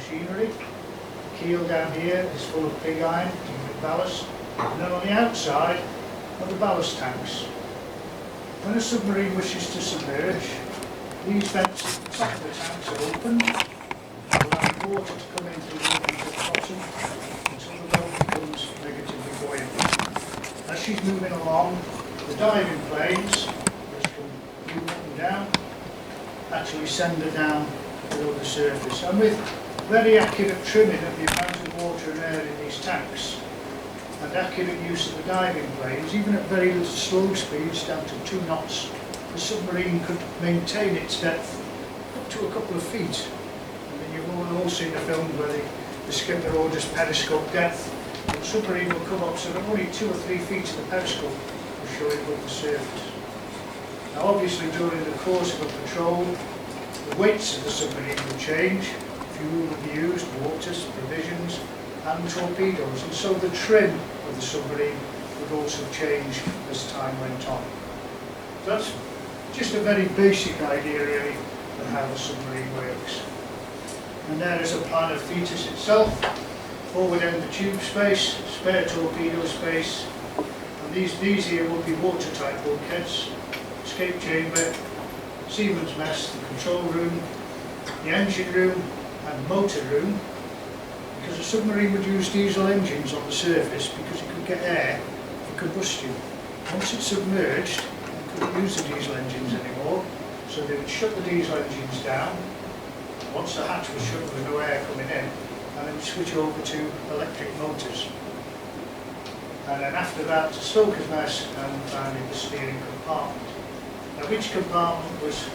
machinery. The keel down here is full of pig iron, with ballast. And then on the outside are the ballast tanks. When a submarine wishes to submerge, these vents at the top of the tanks are opened, allowing water to come in through the openings at the bottom until the boat becomes negatively buoyant. As she's moving along, the diving planes, which can move up and down, actually send her down below the surface. And with very accurate trimming of the amount of water and air in these tanks, and accurate use of the diving planes, even at very slow speeds, down to 2 knots, the submarine could maintain its depth up to a couple of feet. I mean, you've all seen the films where the skipper orders periscope depth. The submarine will come up so that only 2 or 3 feet of the periscope will show it above the surface. Now obviously during the course of a patrol, the weights of the submarine will change, fuel will be used, waters, provisions, and torpedoes, and so the trim of the submarine would also change as time went on. So that's just a very basic idea really of how the submarine works. And there is a plan of Thetis itself, forward end the tube space, spare torpedo space, and these here will be watertight bulkheads, escape chamber, seaman's mess, the control room, the engine room and motor room. Because a submarine would use diesel engines on the surface because it could get air for combustion. Once it's submerged, it couldn't use the diesel engines anymore, so they would shut the diesel engines down. Once the hatch was shut with no air coming in, and then switch over to electric motors. And then after that, the stoker's mess, and we found in the steering compartment. Now each compartment was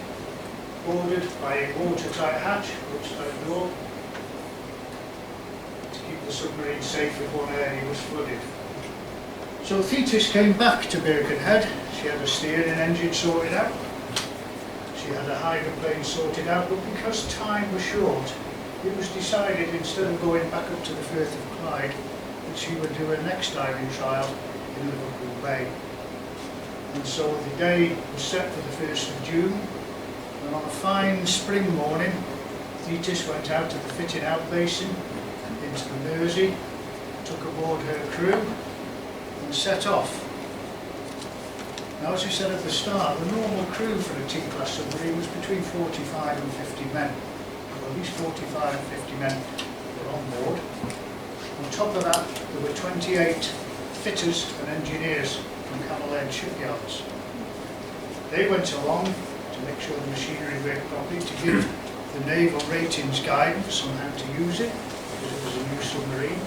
bordered by a watertight hatch, watertight door, the submarine safe if one area was flooded. So Thetis came back to Birkenhead. She had a steering engine sorted out. She had a hydroplane sorted out, but because time was short, it was decided instead of going back up to the Firth of Clyde, that she would do her next diving trial in Liverpool Bay. And so the day was set for the 1st of June, and on a fine spring morning, Thetis went out to the fitting out basin, into the Mersey, took aboard her crew and set off. Now as we said at the start, the normal crew for a T-class submarine was between 45 and 50 men. Well, at least 45 and 50 men were on board. On top of that, there were 28 fitters and engineers from Camberland shipyards. They went along to make sure the machinery worked properly, to give the naval ratings guidance on how to use it, because it was a new submarine.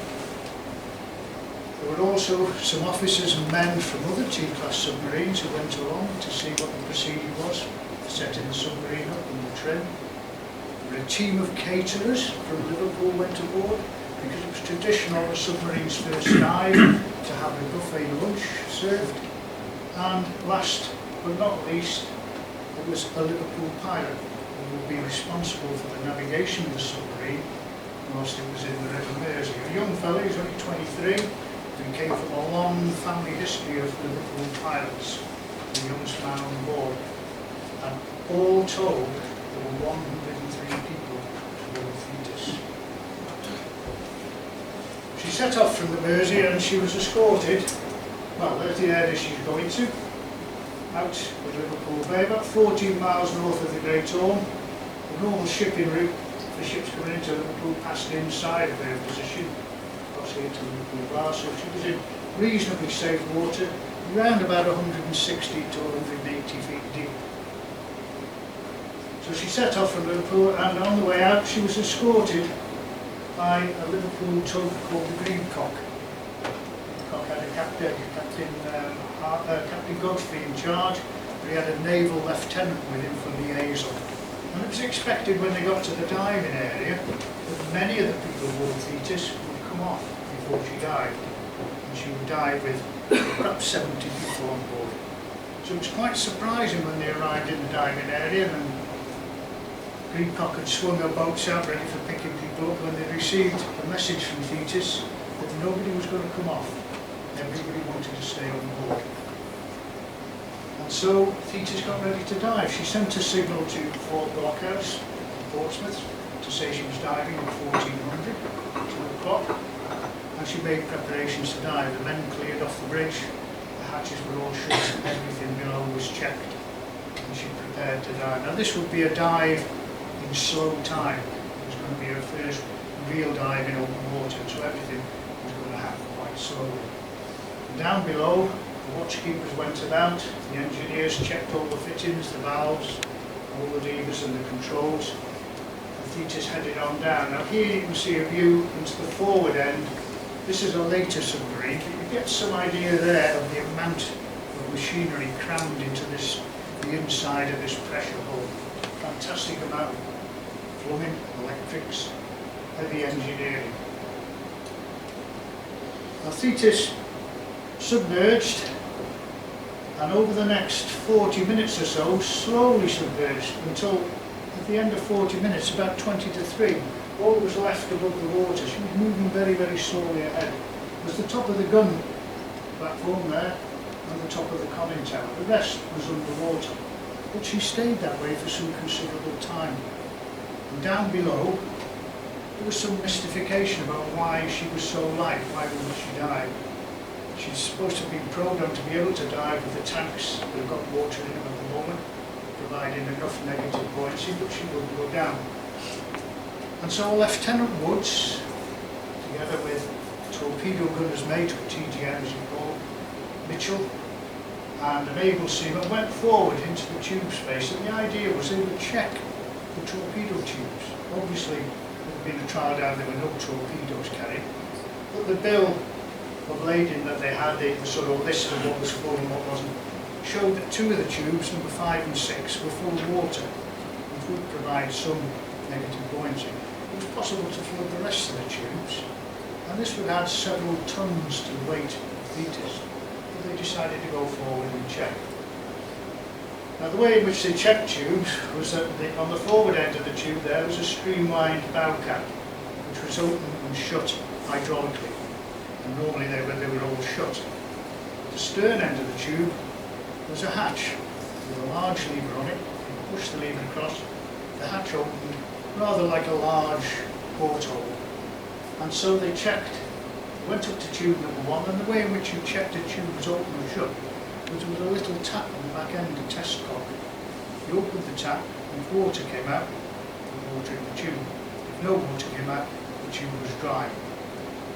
There were also some officers and men from other T-class submarines who went along to see what the procedure was for setting the submarine up and the trim. There were a team of caterers from Liverpool went aboard, because it was traditional on a submarine's first dive to have a buffet lunch served. And last but not least, there was a Liverpool pilot who would be responsible for the navigation of the submarine whilst it was in the River Mersey. A young fellow, he was only 23, and came from a long family history of Liverpool pilots, the youngest man on board. And all told, there were 103 people aboard Thetis. She set off from the Mersey and she was escorted, well, there's the area she's going to, out of Liverpool Bay, about 14 miles north of the Great Orme. The normal shipping route for ships coming into Liverpool passed inside of her position, across here to Liverpool Bar, so she was in reasonably safe water, around about 160 to 180 feet deep. So she set off from Liverpool, and on the way out she was escorted by a Liverpool tug called the Green Cock. The Cock had a Captain Godfrey in charge, but he had a naval lieutenant with him for liaison. And it was expected when they got to the diving area that many of the people aboard Thetis would come off before she dived. And she would dive with perhaps 70 people on board. So it was quite surprising when they arrived in the diving area and Green Cock had swung her boats out ready for picking people up when they received a message from Thetis that nobody was going to come off. Everybody wanted to stay on board. And so Thetis got ready to dive. She sent a signal to Fort Blockhouse in Portsmouth to to say she was diving at 1400, 2 o'clock, and she made preparations to dive. The men cleared off the bridge, the hatches were all shut, everything below was checked, and she prepared to dive. Now this would be a dive in slow time. It was going to be her first real dive in open water, so everything was going to happen quite slowly. Down below, the watchkeepers went about, the engineers checked all the fittings, the valves, all the levers and the controls. The Thetis headed on down. Now here you can see a view into the forward end. This is a later submarine, but you get some idea there of the amount of machinery crammed into the inside of this pressure hull. Fantastic amount of plumbing, electrics, heavy engineering. Now Thetis submerged, and over the next 40 minutes or so, slowly submerged until at the end of 40 minutes, about 20 to 3, all that was left above the water. She was moving very, very slowly ahead. It was the top of the gun platform there and the top of the conning tower. The rest was underwater. But she stayed that way for some considerable time. And down below, there was some mystification about why she was so light, why wouldn't she dive? She's supposed to have been programmed to be able to dive with the tanks that have got water in them at the moment, providing enough negative buoyancy, but she wouldn't go down. And so Lieutenant Woods, together with torpedo gunner's mate, or TGM as you call it, Mitchell, and an able seaman, went forward into the tube space, and the idea was they would check the torpedo tubes. Obviously, there had been a trial down, there were no torpedoes carried, but the bill of lading that they had, the sort of list of what was full and what wasn't, showed that 2 of the tubes, number 5 and 6, were full of water, which would provide some negative buoyancy. It was possible to flood the rest of the tubes, and this would add several tons to the weight of Thetis. But they decided to go forward and check. Now the way in which they checked tubes was that on the forward end of the tube there was a streamlined bow cap, which was open and shut hydraulically. And normally they were all shut. At the stern end of the tube was a hatch with a large lever on it. You push the lever across, the hatch opened rather like a large porthole. And so they checked. They went up to tube number 1, and the way in which you checked a tube was open or shut was with a little tap on the back end, a test cock. You opened the tap, and if water came out, the water in the tube. If no water came out, the tube was dry.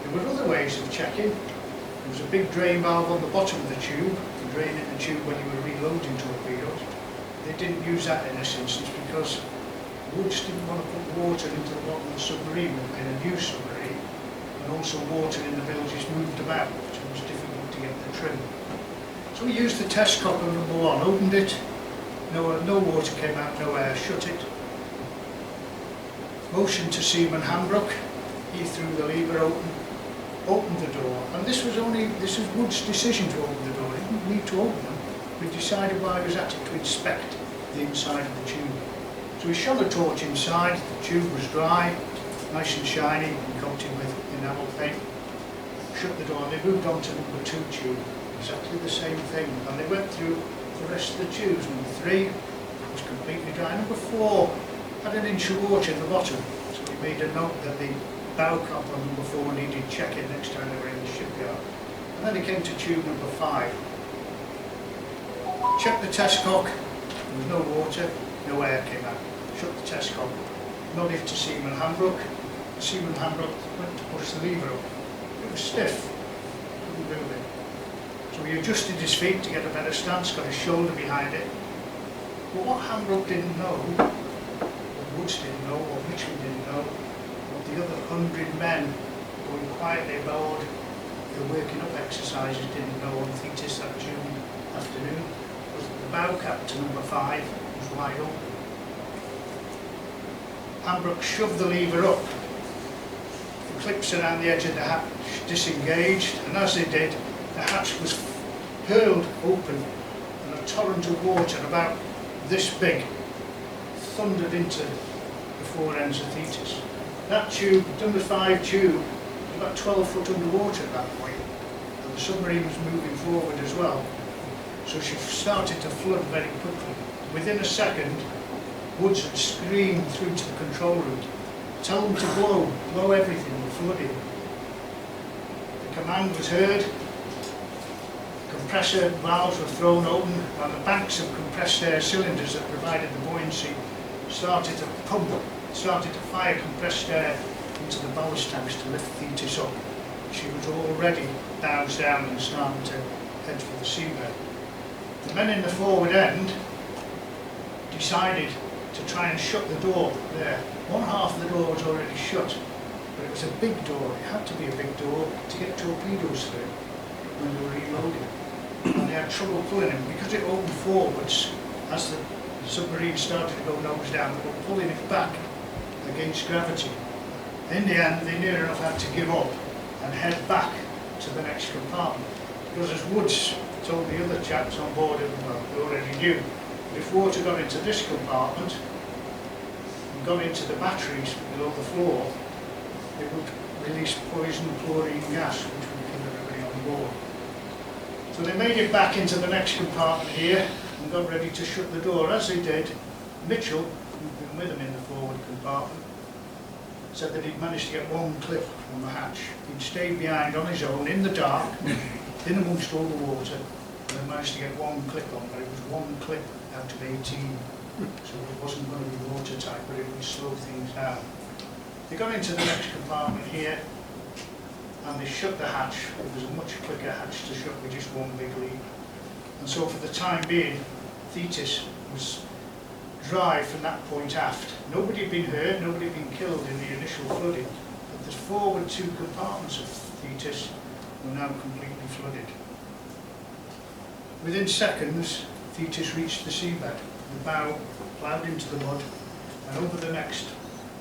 There were other ways of checking. There was a big drain valve on the bottom of the tube to drain in the tube when you were reloading torpedoes. They didn't use that in this instance because Woods didn't want to put water into the bottom of the submarine in a new submarine, and also water in the bilges moved about, so it was difficult to get the trim. So we used the test cock on number 1, opened it, no water came out, no air, shut it. Motioned to Seaman Hambrook, he threw the lever opened the door, and this was Wood's decision to open the door. He didn't need to open them. We decided while he was at it to inspect the inside of the tube. So he shone a torch inside, the tube was dry, nice and shiny, and coated with enamel paint. Shut the door, and they moved on to number 2 tube, exactly the same thing, and they went through the rest of the tubes. Number 3 was completely dry, number 4 had an inch of water in the bottom, so we made a note that the bow cap on number 4 needed checking next time they were in the shipyard. And then they came to tube number 5. Checked the test cock, there was no water, no air came out. Shut the test cock, nodded to Seaman Hambrook. Seaman Hambrook went to push the lever up. It was stiff, couldn't move it. So he adjusted his feet to get a better stance, got his shoulder behind it. But what Hambrook didn't know, what Woods didn't know, what Mitchell didn't know, what the other 100 men going quietly aboard the working up exercises didn't know on Thetis that June afternoon, was that the bow cap to number 5 was wide open. Hambrook shoved the lever up. The clips around the edge of the hatch disengaged, and as they did, the hatch was hurled open, and a torrent of water about this big thundered into the 4 ends of Thetis. That tube, number 5 tube, was about 12 foot underwater at that point, and the submarine was moving forward as well. So she started to flood very quickly. Within a second, Woods had screamed through to the control room Tell them to blow everything, we're flooding. The command was heard. Compressor valves were thrown open and the banks of compressed air cylinders that provided the buoyancy started to fire compressed air into the ballast tanks to lift Thetis up. She was already bows down and starting to head for the seabed. The men in the forward end decided to try and shut the door there. One half of the door was already shut, but it was a big door. It had to be a big door to get torpedoes through when they were reloading. And they had trouble pulling him because it opened forwards as the submarine started to go nose down. They were pulling it back against gravity. In the end, they near enough had to give up and head back to the next compartment. Because as Woods told the other chaps on board, well, they already knew, if water got into this compartment and got into the batteries below the floor, it would release poison chlorine gas, which would kill everybody on board. So they made it back into the next compartment here and got ready to shut the door. As they did, Mitchell, who'd been with them in the forward compartment, said that he'd managed to get one clip on the hatch. He'd stayed behind on his own in the dark, in amongst all the water, and they managed to get one clip on, but it was one clip out of 18. So it wasn't going to be watertight, but it would slow things down. They got into the next compartment here, and they shut the hatch. It was a much quicker hatch to shut with just one big leap. And so for the time being, Thetis was dry from that point aft. Nobody had been hurt, nobody had been killed in the initial flooding, but the forward two compartments of Thetis were now completely flooded. Within seconds, Thetis reached the seabed. The bow ploughed into the mud, and over the next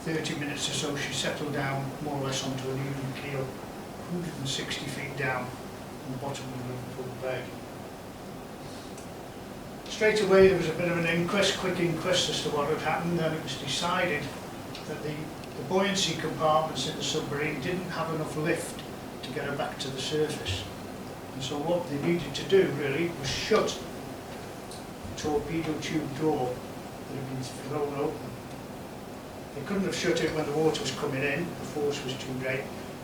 30 minutes or so she settled down more or less onto an even keel, 160 feet down on the bottom of Liverpool Bay. Straight away there was a bit of an quick inquest as to what had happened, and it was decided that the buoyancy compartments in the submarine didn't have enough lift to get her back to the surface. And so what they needed to do really was shut the torpedo tube door that had been thrown open. They couldn't have shut it when the water was coming in, the force was too great,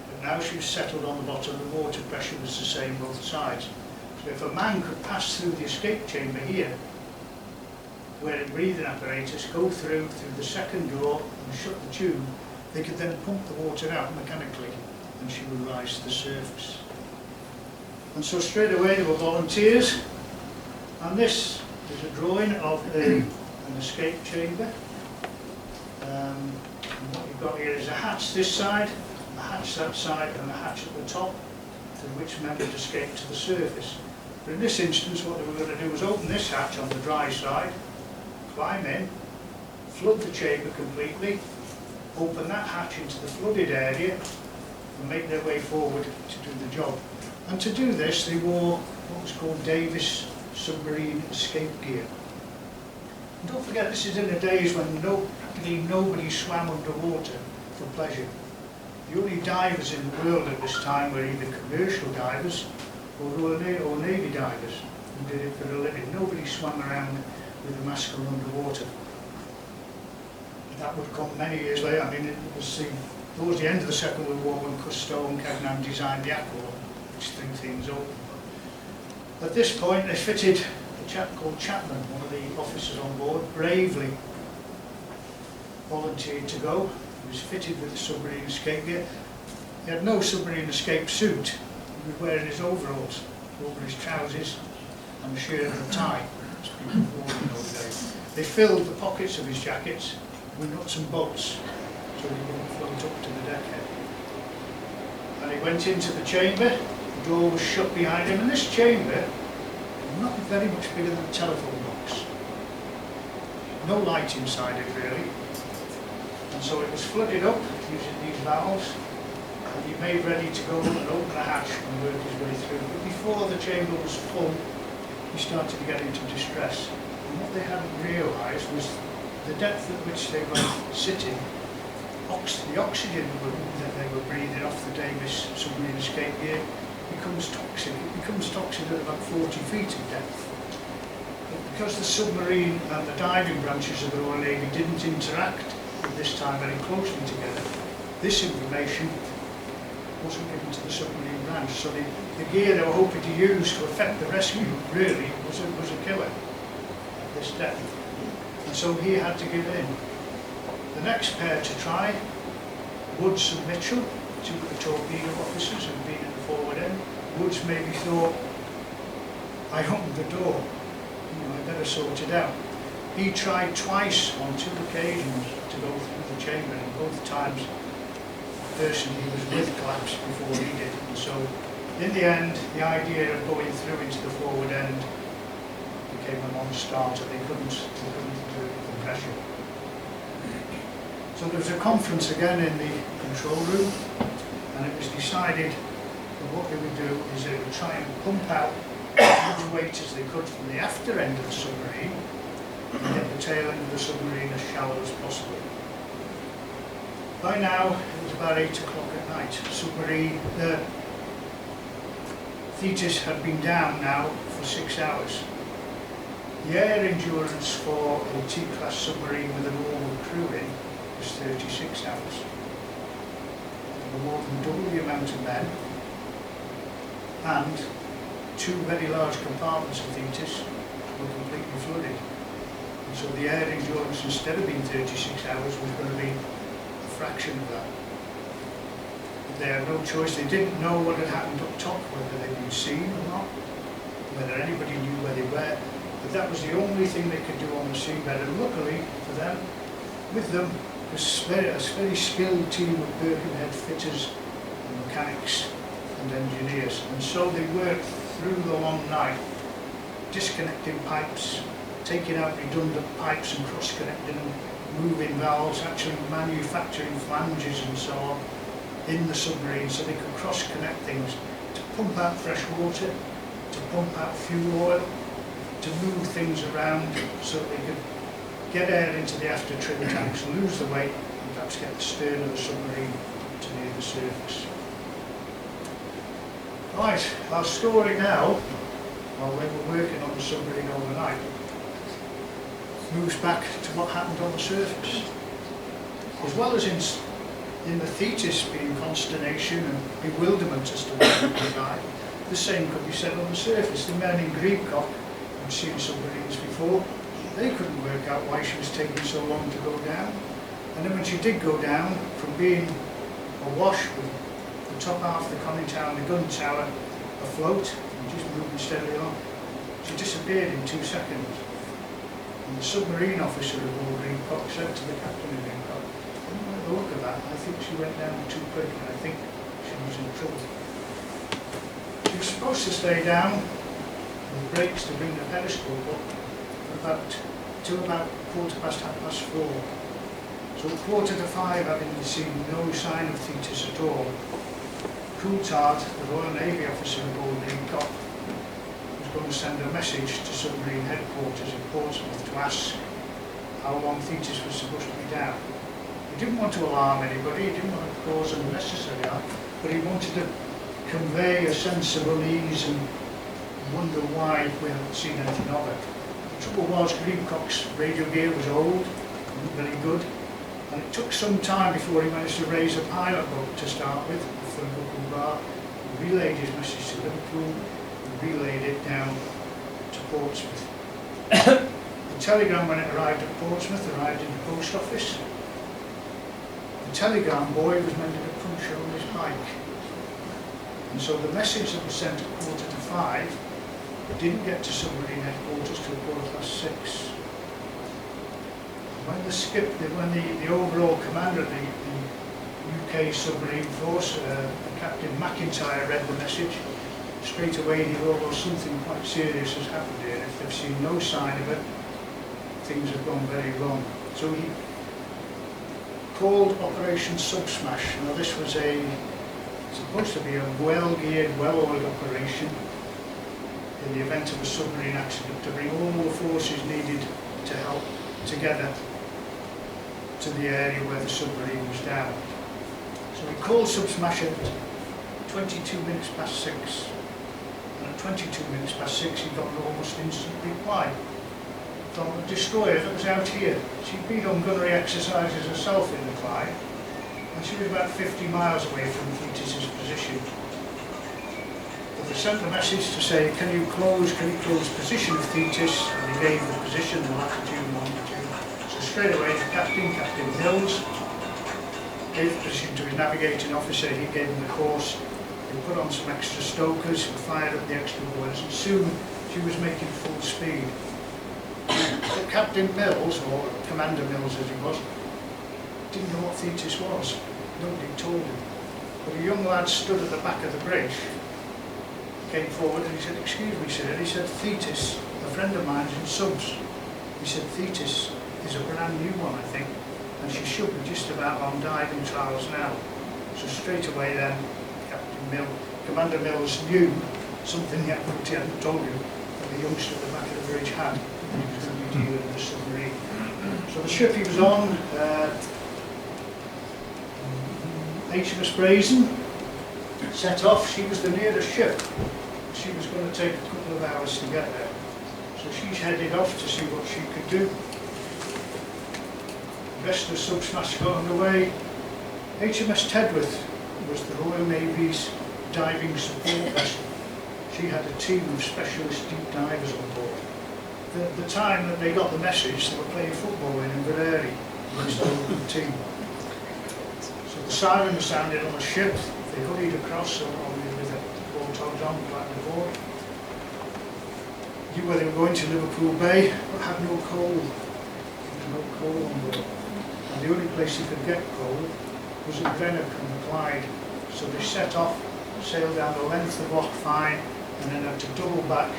but now she was settled on the bottom, the water pressure was the same both sides. So if a man could pass through the escape chamber here, wearing breathing apparatus, go through the second door and shut the tube, they could then pump the water out mechanically and she would rise to the surface. And so straight away there were volunteers, and this is a drawing of an escape chamber. And what you've got here is a hatch this side, a hatch that side, and a hatch at the top through which men would escape to the surface. But in this instance what they were going to do was open this hatch on the dry side, climb in, flood the chamber completely, open that hatch into the flooded area and make their way forward to do the job. And to do this they wore what was called Davis submarine escape gear. And don't forget, this is in the days when nobody swam underwater for pleasure. The only divers in the world at this time were either commercial divers or Navy divers who did it for a living. Nobody swam around with a mask on underwater. That would come many years later. I mean, it was towards the end of the Second World War when Cousteau and Cagnan designed the Aqua, which threw things open. At this point, they fitted a chap called Chapman, one of the officers on board, bravely volunteered to go. He was fitted with the submarine escape gear. He had no submarine escape suit. He was wearing his overalls over his trousers and a shirt and a tie, as people wore in those days. They filled the pockets of his jackets with nuts and bolts so he wouldn't float up to the deckhead. And he went into the chamber, the door was shut behind him, and this chamber was not very much bigger than a telephone box. No light inside it really. And so it was flooded up using these valves, and he made ready to go and open the hatch and work his way through. But before the chamber was full, he started to get into distress. And what they hadn't realised was the depth at which they were sitting, the oxygen that they were breathing off the Davis submarine escape gear becomes toxic. It becomes toxic at about 40 feet of depth. But because the submarine and the diving branches of the Royal Navy didn't interact at this time very closely together. This information wasn't given to the submarine branch, so the gear they were hoping to use to effect the rescue really was a killer at this depth. And so he had to give in. The next pair to try, Woods and Mitchell, two of the torpedo officers who had been in the forward end. Woods maybe thought, I opened the door, I better sort it out. He tried twice on 2 occasions to go through the chamber, and both times the person he was with collapsed before he did. And so in the end, the idea of going through into the forward end became a non-starter. They couldn't do it with the pressure. So there was a conference again in the control room, and it was decided that what they would do is they would try and pump out as much weight as they could from the after end of the submarine and get the tail end of the submarine as shallow as possible. By now, it was about 8 o'clock at night. The Thetis had been down now for 6 hours. The air endurance for a T-class submarine with a normal crew in was 36 hours. There were more than double the amount of men, and 2 very large compartments of Thetis were completely flooded. And so the air endurance, instead of being 36 hours, was going to be a fraction of that. But they had no choice. They didn't know what had happened up top, whether they'd been seen or not, whether anybody knew where they were. But that was the only thing they could do on the seabed. And luckily for them, with them was a very skilled team of Birkenhead fitters and mechanics and engineers. And so they worked through the long night, disconnecting pipes, taking out redundant pipes and cross-connecting them, moving valves, actually manufacturing flanges and so on in the submarine so they could cross-connect things to pump out fresh water, to pump out fuel oil, to move things around so that they could get air into the after trim tanks, lose the weight, and perhaps get the stern of the submarine to near the surface. Right, our story now, while they were working on the submarine overnight, moves back to what happened on the surface. As well as in the Thetis being consternation and bewilderment as to what happened, the same could be said on the surface. The men in Greepcock had seen submarines before. They couldn't work out why she was taking so long to go down. And then when she did go down, from being awash with the top half of the conning tower and the gun tower afloat and just moving steadily on, she disappeared in 2 seconds. And the submarine officer of Lord Greepcock said to the captain of Greepcock, "I don't like the look of that. I think she went down too quick and I think she was in trouble." She was supposed to stay down with brakes to bring the periscope up till about 4:15. So at 4:45, having seen no sign of Thetis at all, Coulthard, the Royal Navy officer aboard Greepcock, was going to send a message to submarine headquarters in Portsmouth to ask how long Thetis was supposed to be down. He didn't want to alarm anybody, he didn't want to cause unnecessary harm, but he wanted to convey a sense of unease and wonder why we hadn't seen anything of it. The trouble was, Greepcock's radio gear was old, not very good, and it took some time before he managed to raise a pilot boat to start with from Buckle Bar. He relayed his message to Liverpool and relayed it down to Portsmouth. The telegram, when it arrived at Portsmouth, arrived in the post office. The telegram boy was mending a puncture on his bike. And so the message that was sent at 4:45 didn't get to submarine headquarters till 6:15. When the overall commander of the UK submarine force, Captain McIntyre, read the message, straight away he thought, well, something quite serious has happened here. If they've seen no sign of it, things have gone very wrong. So he called Operation Subsmash. Now this was supposed to be a well-geared, well-oiled operation in the event of a submarine accident, to bring all the forces needed to help together to the area where the submarine was down. So he called Subsmash at 22 minutes past 6, and at 22 minutes past 6 he got an almost instant reply. from a destroyer that was out here. She'd been on gunnery exercises herself in the Clyde, and she was about 50 miles away from Thetis' position. But they sent a message to say, can you close position of Thetis? And they gave the position, the latitude and longitude. So straight away, the captain, Captain Mills, gave the position to his navigating officer. He gave him the course. They put on some extra stokers, fired up the extra boilers, and soon she was making full speed. But Captain Mills, or Commander Mills as he was, didn't know what Thetis was. Nobody told him. But a young lad stood at the back of the bridge, came forward and he said, excuse me sir, he said, Thetis, a friend of mine's in subs. He said, Thetis is a brand new one, I think, and she should be just about on diving trials now. So straight away then, Commander Mills knew something he hadn't told you, that the youngster at the back of the bridge had, and he was going to be dealing with the submarine. So the ship he was on, HMS Brazen, set off. She was the nearest ship. She was going to take a couple of hours to get there. So she's headed off to see what she could do. The rest of the sub-smash got underway. HMS Tedworth was the Royal Navy's diving support vessel. She had a team of specialist deep divers on board. The time that they got the message, they were playing football in Inverary against the local team. So the siren was sounded on the ship. They hurried across, obviously with the warthogs on, like before. Knew where they were going to Liverpool Bay, but had no coal. No coal on board. And the only place they could get coal was at Greenock and the Clyde. So they set off, sailed down the length of Loch Fyne, and then had to double back.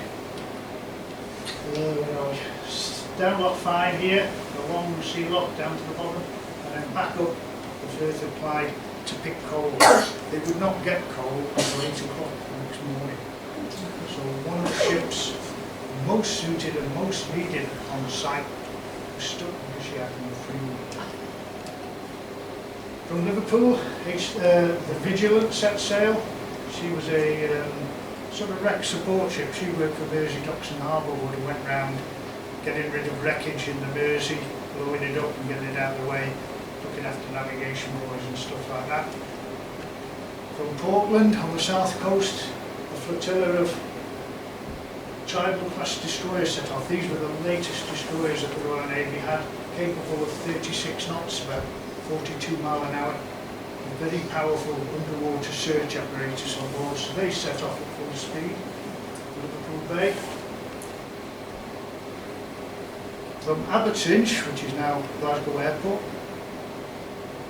Down Loch Fyne here, the long sea lock down to the bottom, and then back up the Firth of Clyde to pick coal. They would not get coal until 8 o'clock the next morning. So one of the ships most suited and most needed on the site was stuck because she had no fuel. From Liverpool, the Vigilant set sail. She was a sort of wreck support ship. She worked for Mersey Docks and Harbour Wood and went round getting rid of wreckage in the Mersey, blowing it up and getting it out of the way, looking after navigation buoys and stuff like that. From Portland on the south coast, a flotilla of Tribal class destroyers set off. These were the latest destroyers that the Royal Navy had, capable of 36 knots, about 42 mile an hour, a very powerful underwater search apparatus on board. So they set off at full speed, Liverpool Bay. From Abbotsingh, which is now Glasgow Airport,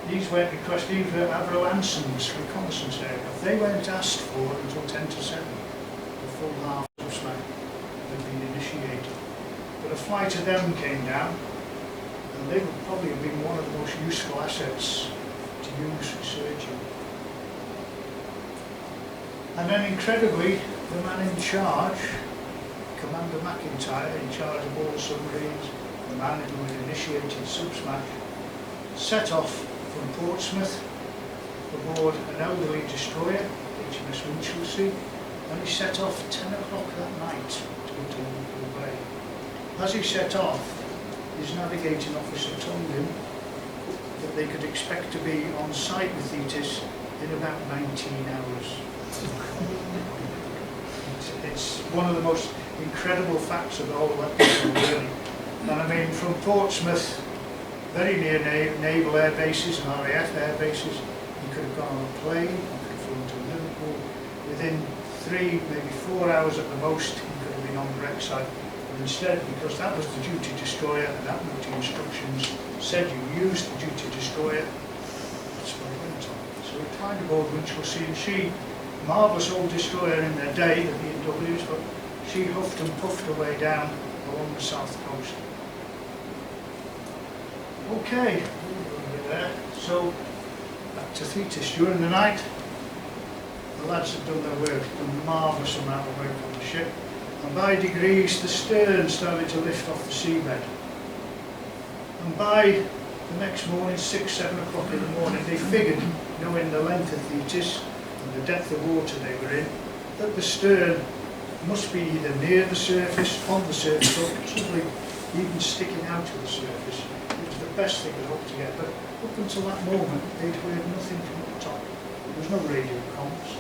these were Avro Anson's reconnaissance aircraft. They weren't asked for until 10 to 7, the full half of smack had been initiated. But a flight of them came down, and they would probably have been one of the most useful assets to use for searching. And then incredibly, the man in charge, Commander McIntyre, in charge of all the submarines, the man who had initiated Subsmash, set off from Portsmouth aboard an elderly destroyer, HMS Winchelsea, and he set off at 10 o'clock that night to go to Liverpool Bay. As he set off, his navigating officer told him that they could expect to be on site with Thetis in about 19 hours. It's one of the most incredible facts of the whole episode, really. And I mean, from Portsmouth, very near naval air bases and RAF air bases, he could have gone on a plane, he could have flown to Liverpool. Within 3, maybe 4 hours at the most, he could have been on the wreck site. But instead, because that was the duty destroyer, and that duty instructions said you used the duty destroyer, that's what he went on. So we climbed aboard Winchelsea, and she, marvellous old destroyer in their day, the B&Ws, but she huffed and puffed her way down along the south coast. Okay, we're there. So back to Thetis. During the night, the lads had done their work, done a marvellous amount of work on the ship, and by degrees the stern started to lift off the seabed. And by the next morning, 6, 7 o'clock in the morning, they figured, knowing the length of Thetis and the depth of water they were in, that the stern must be either near the surface, on the surface, or possibly even sticking out to the surface. It was the best they could hope to get, but up until that moment, they'd heard nothing from the top. There was no radio comms,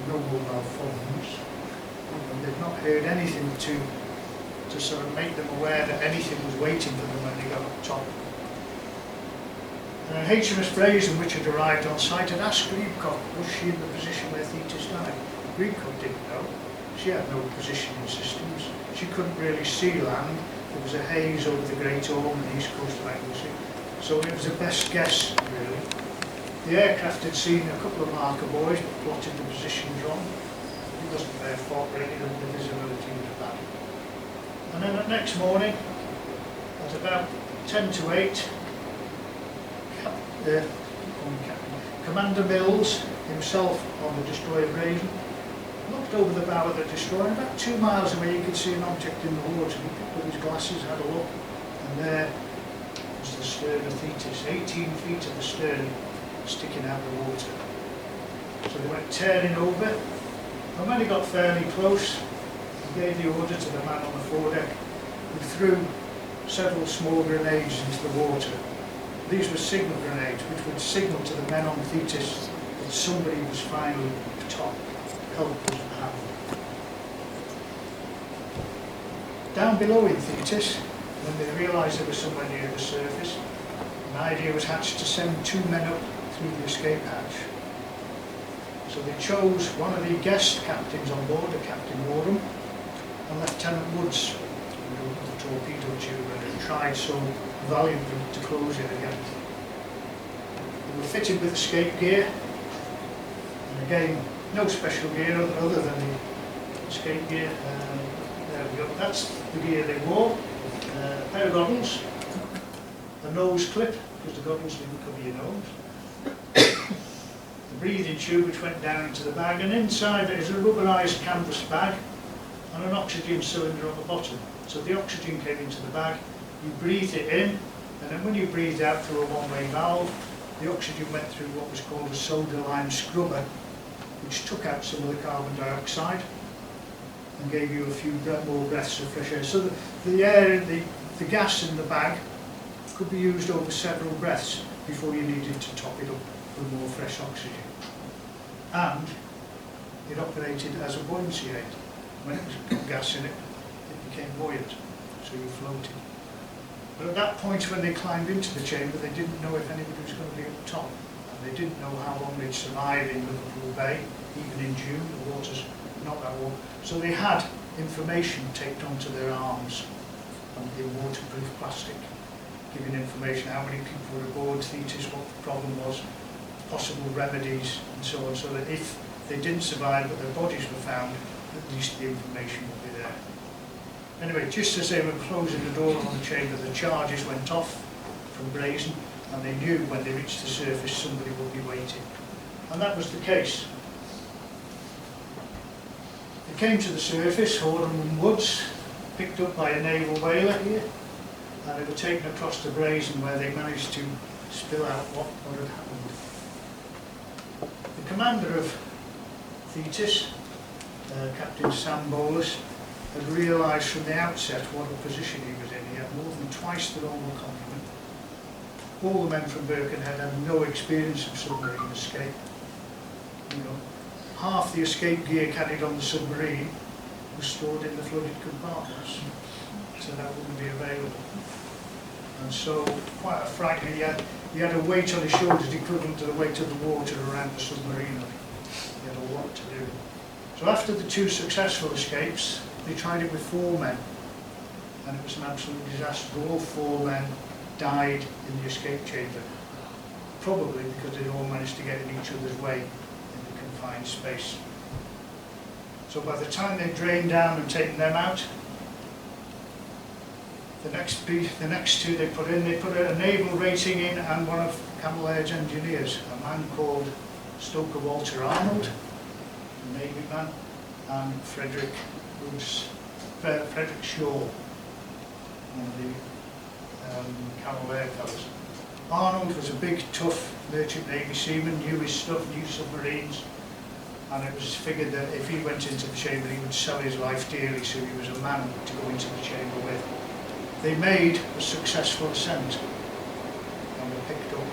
no mobile phones, and they'd not heard anything to sort of make them aware that anything was waiting for them when they got up top. HMS Brazen, which had arrived on site, had asked Greebcock, was she in the position where Thetis died? Greebcock didn't know. She had no positioning systems. She couldn't really see land. There was a haze over the Great Orme and the east coast of Anglesey. So it was a best guess, really. The aircraft had seen a couple of marker buoys, but plotted the positions wrong. It wasn't their fault, really, the visibility was bad. And then the next morning, at about 10 to 8, Commander Mills, himself on the destroyer Brazen, looked over the bow of the destroyer, and about 2 miles away you could see an object in the water. He picked up his glasses, had a look, and there was the stern of Thetis, 18 feet of the stern sticking out of the water. So they went tearing over, and when he got fairly close, he gave the order to the man on the foredeck, who threw several small grenades into the water. These were signal grenades, which would signal to the men on Thetis that somebody was finally up top. Help was at hand. Down below in Thetis, when they realised they were somewhere near the surface, an idea was hatched to send 2 men up through the escape hatch. So they chose one of the guest captains on board, a Captain Warham, and Lieutenant Woods, the torpedo tube, and had tried so valiantly to close it again. They were fitted with escape gear, and again, no special gear other than the escape gear. There we go, that's the gear they wore. A pair of goggles, a nose clip, because the goggles didn't cover your nose. The breathing tube which went down into the bag, and inside it is a rubberised canvas bag and an oxygen cylinder on the bottom. So the oxygen came into the bag, you breathed it in, and then when you breathed out through a one-way valve, the oxygen went through what was called a soda lime scrubber, which took out some of the carbon dioxide and gave you a few more breaths of fresh air. So the gas in the bag could be used over several breaths before you needed to top it up with more fresh oxygen. And it operated as a buoyancy aid. When it got gas in it, it became buoyant, so you floated. But at that point when they climbed into the chamber, they didn't know if anybody was going to be up top. And they didn't know how long they'd survive in Liverpool Bay, even in June, the water's not that warm. So they had information taped onto their arms in waterproof plastic, giving information how many people were aboard Thetis, what the problem was, possible remedies, and so on, so that if they didn't survive but their bodies were found, at least the information would be there. Anyway, just as they were closing the door on the chamber, the charges went off from Brazen, and they knew when they reached the surface somebody would be waiting. And that was the case. They came to the surface, Horham and Woods, picked up by a naval whaler here, and they were taken across to Brazen, where they managed to spill out what had happened. The commander of Thetis, Captain Sam Bolus, had realised from the outset what a position he was in. He had more than twice the normal complement. All the men from Birkenhead had no experience of submarine escape. You know, half the escape gear carried on the submarine was stored in the flooded compartments, so that wouldn't be available. And so, quite a frightening, he had a weight on his shoulders equivalent to the weight of the water around the submarine. He had a lot to do. So after the 2 successful escapes, they tried it with 4 men, and it was an absolute disaster. All 4 men died in the escape chamber, probably because they'd all managed to get in each other's way in the confined space. So by the time they'd drained down and taken them out, the next 2 they put a naval rating in, and one of Camel Aird's engineers, a man called Stoker Walter Arnold, a Navy man, and Frederick Shaw, one of the Camel Air fellows. Arnold was a big, tough merchant Navy seaman, knew his stuff, knew submarines, and it was figured that if he went into the chamber he would sell his life dearly, so he was a man to go into the chamber with. They made a successful ascent and were picked up.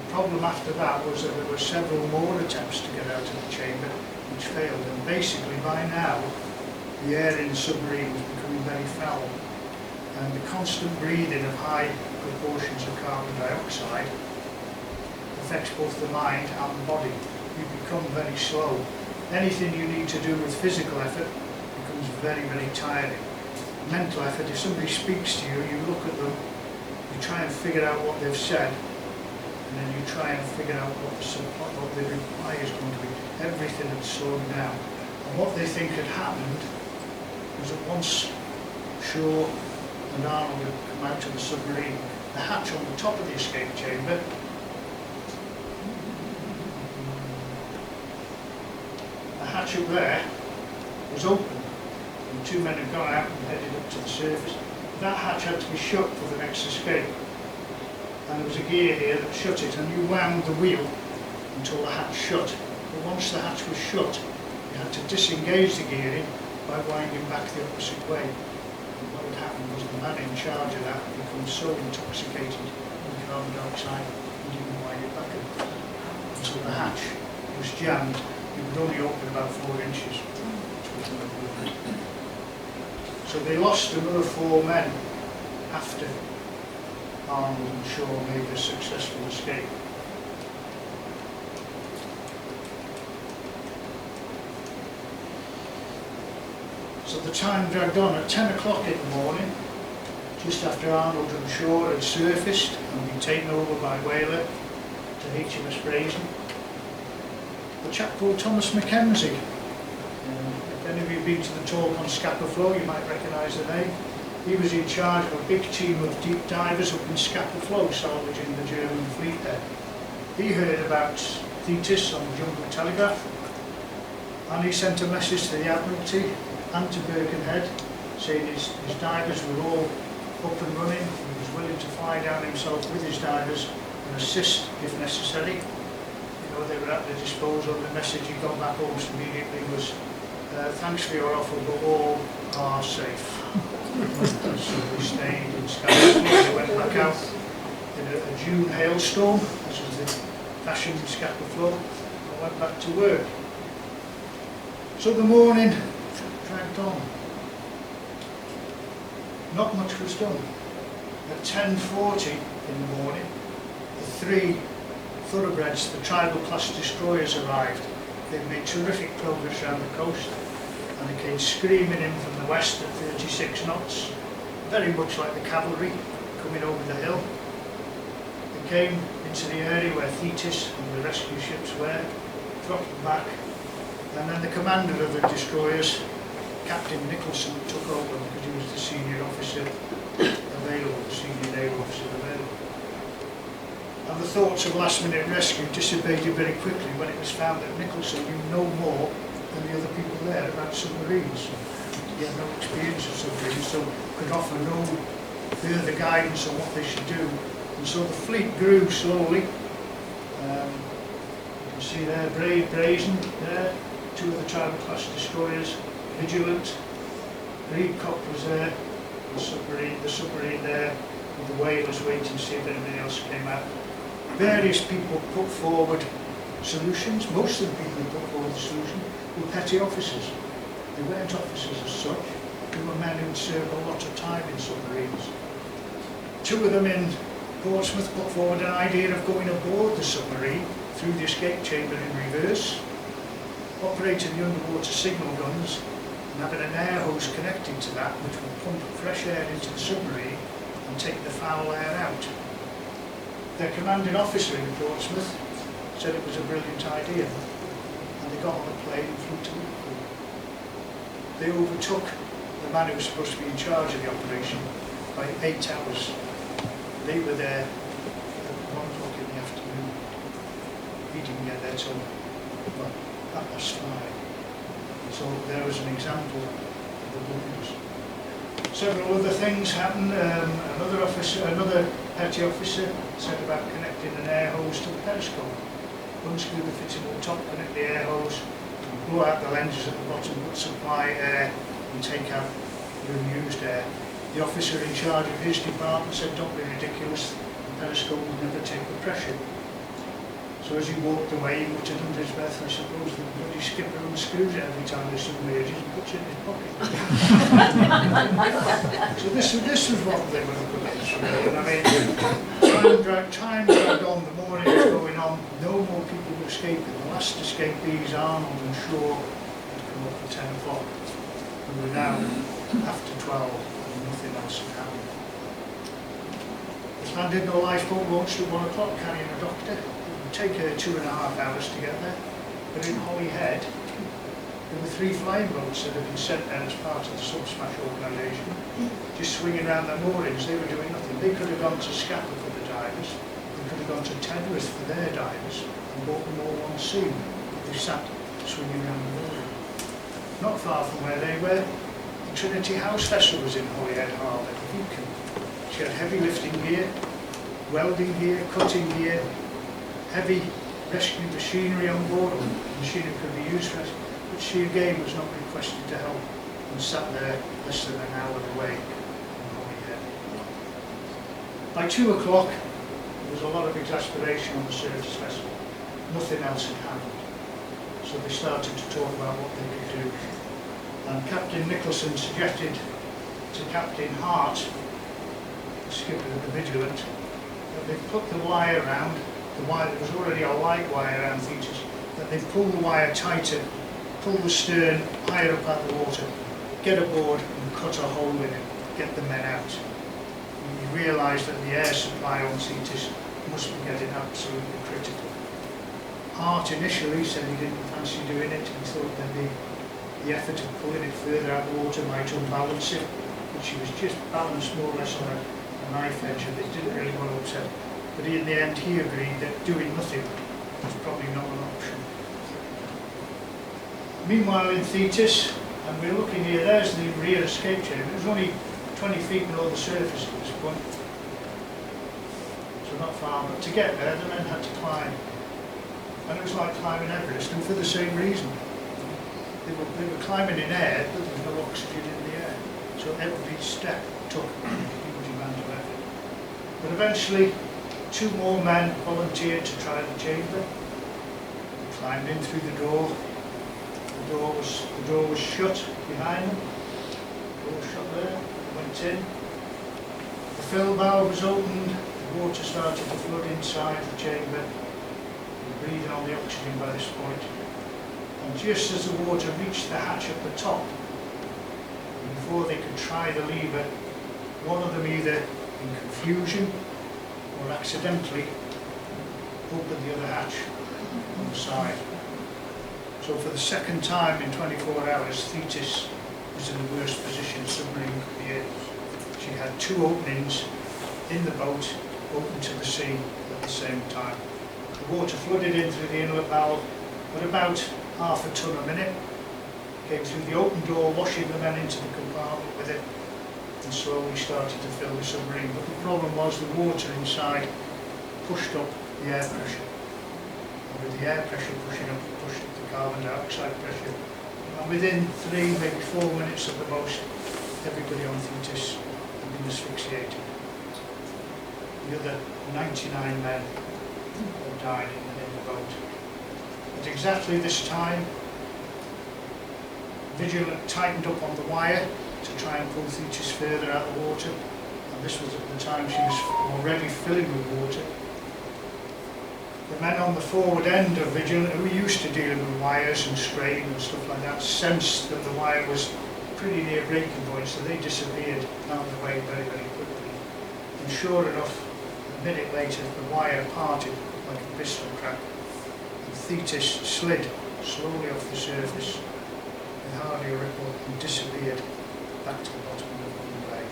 The problem after that was that there were several more attempts to get out of the chamber which failed, and basically by now the air in the submarine was becoming very foul, and the constant breathing of high proportions of carbon dioxide affects both the mind and the body. You become very slow. Anything you need to do with physical effort becomes very, very tiring. Mental effort, if somebody speaks to you, you look at them, you try and figure out what they've said, and then you try and figure out what the reply is going to be. Everything had slowed down. And what they think had happened was that once Shaw and Arnold had come out of the submarine, the hatch on the top of the escape chamber hatch up there was open, and two men had gone out and headed up to the surface. That hatch had to be shut for the next escape, and there was a gear here that shut it, and you wound the wheel until the hatch shut. But once the hatch was shut, you had to disengage the gearing by winding back the opposite way. And what would happen was the man in charge of that would become so intoxicated with carbon dioxide he didn't wind it back until the hatch was jammed. It would only open about 4 inches. So they lost another 4 men after Arnold and Shaw made a successful escape. So the time dragged on. At 10 o'clock in the morning, just after Arnold and Shaw had surfaced and been taken over by whaler to HMS Brazen, a chap called Thomas Mackenzie. If any of you have been to the talk on Scapa Flow, you might recognise the name. He was in charge of a big team of deep divers up in Scapa Flow, salvaging the German fleet there. He heard about Thetis on the Jungle Telegraph, and he sent a message to the Admiralty and to Birkenhead saying his divers were all up and running. He was willing to fly down himself with his divers and assist if necessary. They were at their disposal. The message he got back almost immediately was, thanks for your offer, but all are safe. So we stayed in Scotland. They went back out in a June hailstorm, as was the fashion in Scapa Flow, and went back to work. So the morning dragged on. Not much was done. At 10:40 in the morning, the 3 thoroughbreds, the Tribal class destroyers, arrived. They'd made terrific progress around the coast, and they came screaming in from the west at 36 knots, very much like the cavalry coming over the hill. They came into the area where Thetis and the rescue ships were, dropped back, and then the commander of the destroyers, Captain Nicholson, took over because he was the senior officer available, the senior naval officer available. And the thoughts of last-minute rescue dissipated very quickly when it was found that Nicholson knew no more than the other people there about submarines. He had no experience of submarines, so could offer no further guidance on what they should do. And so the fleet grew slowly. You can see there, Brazen there, 2 of the Tribal class destroyers, Vigilant, Greedcock was there, the submarine there, with the whalers waiting to see if anybody else came out. Various people put forward solutions. Most of the people who put forward the solution were petty officers. They weren't officers as such. They were men who had served a lot of time in submarines. 2 of them in Portsmouth put forward an idea of going aboard the submarine through the escape chamber in reverse, operating the underwater signal guns, and having an air hose connected to that which would pump fresh air into the submarine and take the foul air out. Their commanding officer in Portsmouth said it was a brilliant idea, and they got on a plane and flew to Liverpool. They overtook the man who was supposed to be in charge of the operation by 8 hours. They were there at 1 o'clock in the afternoon. He didn't get there till, well, 5:30. So there was an example of the bookings. Several other things happened. Another petty officer said about connecting an air hose to the periscope. Unscrew the fitting on top, connect the air hose, blow out the lenses at the bottom, supply air and take out the unused air. The officer in charge of his department said, "Don't be ridiculous, the periscope will never take the pressure." So as he walked away, he muttered under his breath, "I suppose the bloody skipper unscrews it every time they submerges and puts it in his pocket." So this was what they were looking at. And I mean, time dragged on, the morning was going on, no more people were escaping. The last escapees, Arnold and Shaw, had come up at 10 o'clock. And we're now after 12 and nothing else had happened. They landed the lifeboat launched at 1 o'clock carrying a doctor. Take her 2.5 hours to get there, but in Holyhead there were 3 flying boats that had been sent there as part of the sub-smash organisation, just swinging around their moorings. They were doing nothing. They could have gone to Scapa for the divers, they could have gone to Tedworth for their divers and brought them all on scene. They sat swinging around the mooring. Not far from where they were, the Trinity House vessel was in Holyhead Harbour, the Beacon. She had heavy lifting gear, welding gear, cutting gear, heavy rescue machinery on board, or machinery could be used for it, but she again was not requested to help and sat there less than an hour away from Holyhead. By 2 o'clock, there was a lot of exasperation on the service vessel. Nothing else had happened. So they started to talk about what they could do. And Captain Nicholson suggested to Captain Hart, the skipper of the Vigilant, that they put the wire around. The wire, there was already a light wire around Thetis, that they pull the wire tighter, pull the stern higher up out of the water, get aboard and cut a hole in it, get the men out. And you realise that the air supply on Thetis must be getting absolutely critical. Hart initially said he didn't fancy doing it, he thought that the effort of pulling it further out of the water might unbalance it, but she was just balanced more or less on a knife edge and it didn't really want to upset. But in the end, he agreed that doing nothing was probably not an option. Meanwhile, in Thetis, and we're looking here, there's the rear escape chamber. It was only 20 feet below the surface at this point, so not far. But to get there, the men had to climb, and it was like climbing Everest, and for the same reason. They were climbing in air, but there was no oxygen in the air, so every step took a huge amount of effort. But eventually, 2 more men volunteered to try the chamber. They climbed in through the door. The door was shut behind them. The door was shut there. They went in. The fill valve was opened. The water started to flood inside the chamber. They were breathing on the oxygen by this point. And just as the water reached the hatch at the top, before they could try the lever, one of them either in confusion or accidentally opened the other hatch on the side. So for the second time in 24 hours, Thetis was in the worst position a submarine could be in. She had 2 openings in the boat, open to the sea at the same time. The water flooded in through the inlet valve at about half a ton a minute, came through the open door, washing the men into the compartment with it, and slowly started to fill the submarine. But the problem was the water inside pushed up the air pressure. And with the air pressure pushing up, it pushed up the carbon dioxide pressure. And within 3, maybe 4 minutes at the most, everybody on Thetis had been asphyxiated. The other 99 men had died in the boat. At exactly this time, Vigilant tightened up on the wire to try and pull Thetis further out of the water, and this was at the time she was already filling with water. The men on the forward end of Vigilant, who were used to dealing with wires and strain and stuff like that, sensed that the wire was pretty near breaking point, so they disappeared out of the way very, very quickly. And sure enough, a minute later, the wire parted like a pistol crack, and Thetis slid slowly off the surface with hardly a ripple and disappeared back to the bottom of the bay.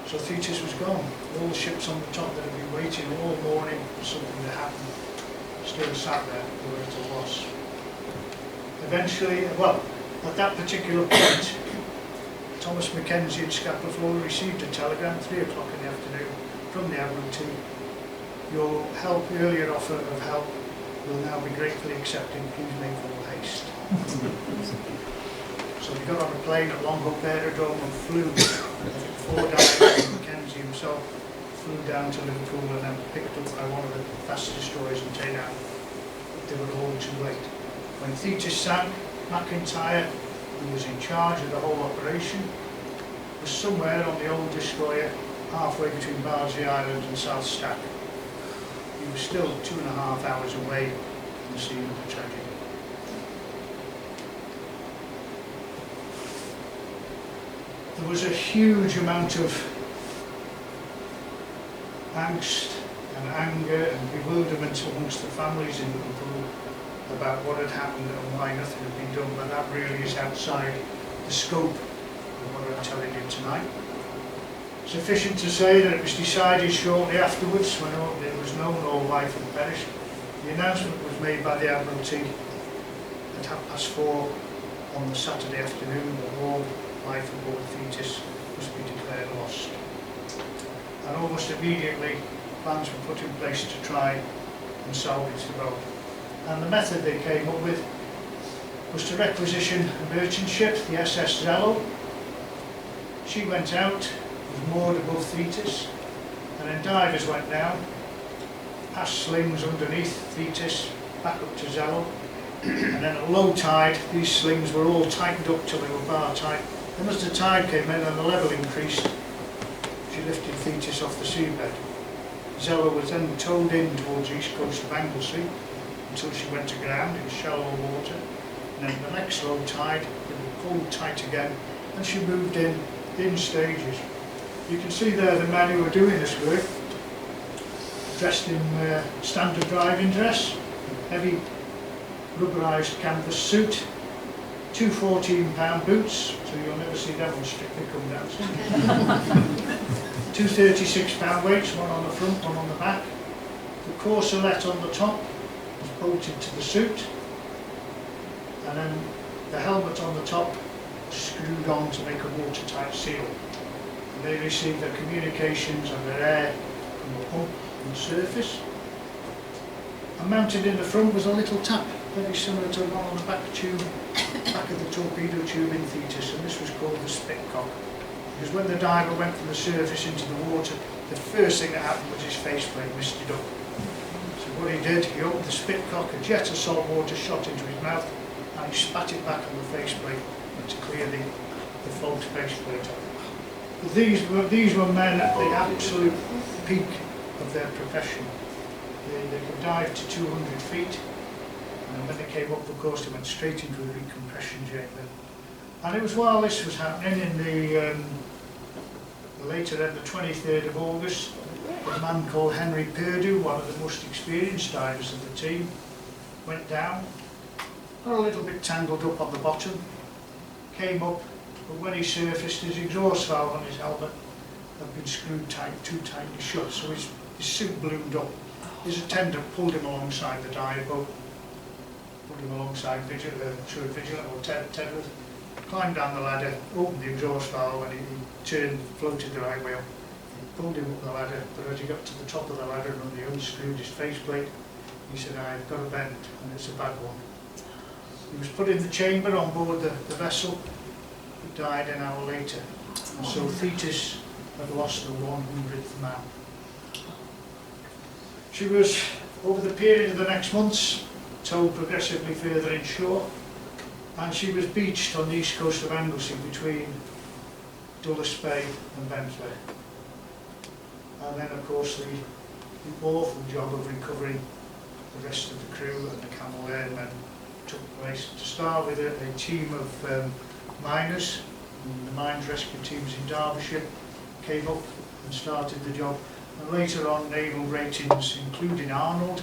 So Thetis was gone. All the ships on the top that had been waiting all morning for something to happen still sat there, they were at a loss. Eventually, well, at that particular point, Thomas Mackenzie at Scapa Flow received a telegram 3 o'clock in the afternoon from the Admiralty. Your earlier offer of help will now be gratefully accepted. Please make all haste. So we got on a plane at Longhope Aerodrome and flew. 4 divers, Mackenzie himself, flew down to Liverpool and then picked up by one of the fast destroyers and taken out. They were all too late. When Thetis sank, McIntyre, who was in charge of the whole operation, was somewhere on the old destroyer, halfway between Bardsley Island and South Stack. He was still 2.5 hours away from the scene of the tragedy. There was a huge amount of angst and anger and bewilderment amongst the families in Liverpool about what had happened and why nothing had been done, but that really is outside the scope of what I'm telling you tonight. Sufficient to say that it was decided shortly afterwards, when it was known all life had perished. The announcement was made by the Admiralty at 4:30 on the Saturday afternoon that all life aboard Thetis must be declared lost. And almost immediately plans were put in place to try and salvage the boat. And the method they came up with was to requisition a merchant ship, the SS Zello. She went out, was moored above Thetis, and then divers went down, past slings underneath Thetis, back up to Zello, and then at low tide these slings were all tightened up till they were bar tight. Then as the tide came in and the level increased, she lifted Thetis off the seabed. Zello was then towed in towards the east coast of Anglesey until she went aground in shallow water, and then the next low tide it was pulled tight again and she moved in stages. You can see there the men who were doing this work dressed in standard driving dress, heavy rubberised canvas suit, 2 14-pound boots, so you'll never see them on Strictly Come Dancing. 2 36-pound weights, one on the front, one on the back. The corselet on the top was bolted to the suit, and then the helmet on the top was screwed on to make a watertight seal. And they received their communications and their air from the pump on the surface. And mounted in the front was a little tap, very similar to the one on the back of the torpedo tube in Thetis, and this was called the spitcock. Because when the diver went from the surface into the water, the first thing that happened was his faceplate misted up. So what he did, he opened the spitcock, a jet of salt water shot into his mouth, and he spat it back on the faceplate to clear the fogged faceplate up. But these were men at the absolute peak of their profession. They could dive to 200 feet, and when they came up, of course, they went straight into a recompression chamber. And it was while this was happening in the later end, the 23rd of August, a man called Henry Perdue, one of the most experienced divers of the team, went down, got a little bit tangled up on the bottom, came up, but when he surfaced, his exhaust valve on his helmet had been screwed too tightly shut, so his suit ballooned up. His attendant pulled him alongside the dive boat, put him alongside Vigilant or Tedworth, climbed down the ladder, opened the exhaust valve, and he turned, floated the right way up. He pulled him up the ladder, but as he got to the top of the ladder and he unscrewed his faceplate, he said, "I've got a bend, and it's a bad one." He was put in the chamber on board the vessel, but died an hour later. And so Thetis had lost the 100th man. She was, over the period of the next months, towed progressively further inshore, and she was beached on the east coast of Anglesey between Dulles Bay and Bentley. And then, of course, the awful job of recovering the rest of the crew and the Camel Airmen took place. To start with, a team of miners, the mines rescue teams in Derbyshire, came up and started the job. And later on, naval ratings, including Arnold,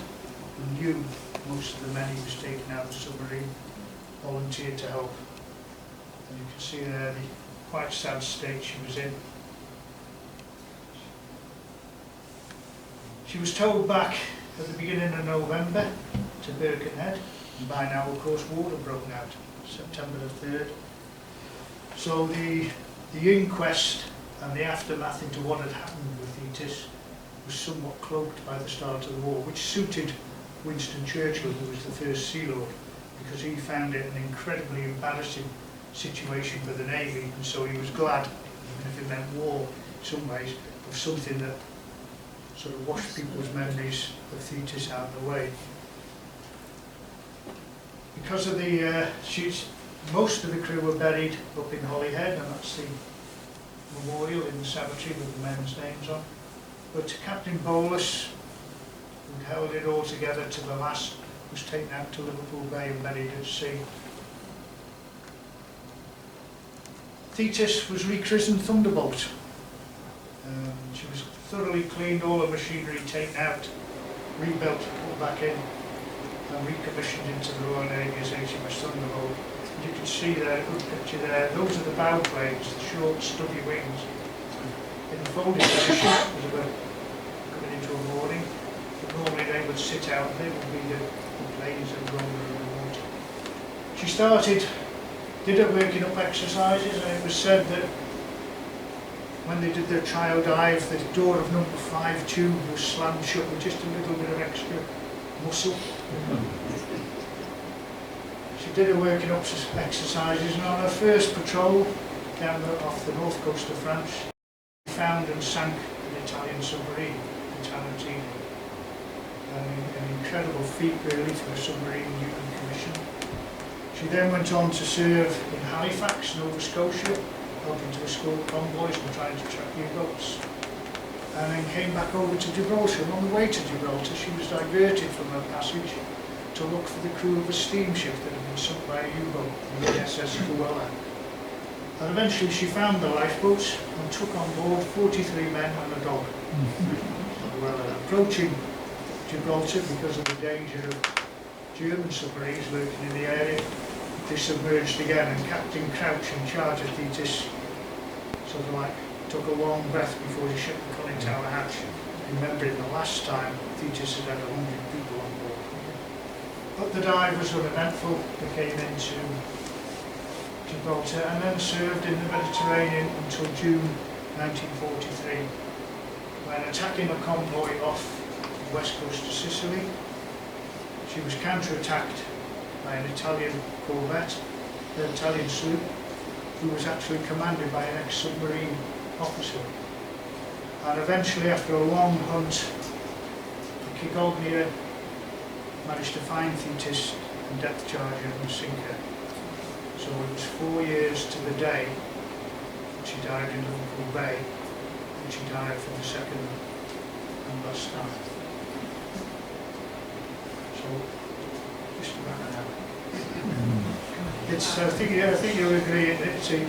who knew most of the men he was taking out of the submarine, volunteered to help. And you can see there the quite sad state she was in. She was towed back at the beginning of November to Birkenhead, and by now, of course, war had broken out, September the 3rd. So the inquest and the aftermath into what had happened with Thetis was somewhat cloaked by the start of the war, which suited Winston Churchill, who was the first Sea Lord, because he found it an incredibly embarrassing situation for the Navy, and so he was glad, even if it meant war in some ways, of something that sort of washed people's memories of Thetis out of the way. Because of the most of the crew were buried up in Holyhead, and that's the memorial in the cemetery with the men's names on. But Captain Bolus, who held it all together to the last, was taken out to Liverpool Bay and buried at sea. Thetis was rechristened Thunderbolt. She was thoroughly cleaned, all the machinery taken out, rebuilt, put back in, and recommissioned into the Royal Navy as HMS Thunderbolt. And you can see there, a good picture there, those are the bow planes, the short, stubby wings. In the folded position, as they were coming into a mooring, but normally they would sit out, and they would be the planes that were under the water. She did her working up exercises, and it was said that when they did their trial dive, the door of number 5 tube was slammed shut with just a little bit of extra muscle. She did her working up exercises, and on her first patrol down off the north coast of France, she found and sank an Italian submarine, the Tarantino. An incredible feat really for a submarine new commission. She then went on to serve in Halifax, Nova Scotia, helping to escort convoys and trying to track U-boats. And then came back over to Gibraltar, and on the way to Gibraltar she was diverted from her passage to look for the crew of a steamship that had been sunk by a U-boat, the SS Cruella. And eventually she found the lifeboats and took on board 43 men and a dog. Well, approaching Gibraltar, because of the danger of German submarines lurking in the area, they submerged again, and Captain Crouch, in charge of Thetis, sort of like took a long breath before he shut the conning tower hatch, remembering the last time Thetis had had 100 people on board. But the dive was uneventful. They came into Gibraltar and then served in the Mediterranean until June 1943, when attacking a convoy off the west coast of Sicily, she was counter-attacked by an Italian corvette, an Italian sloop, who was actually commanded by an ex-submarine officer. And eventually, after a long hunt, the Kigognia managed to find Thetis and depth charge her and sink her. So it was 4 years to the day that she died in Liverpool Bay, and she died for the second and last time. So, just about an hour. It's, I think you'll agree, it's a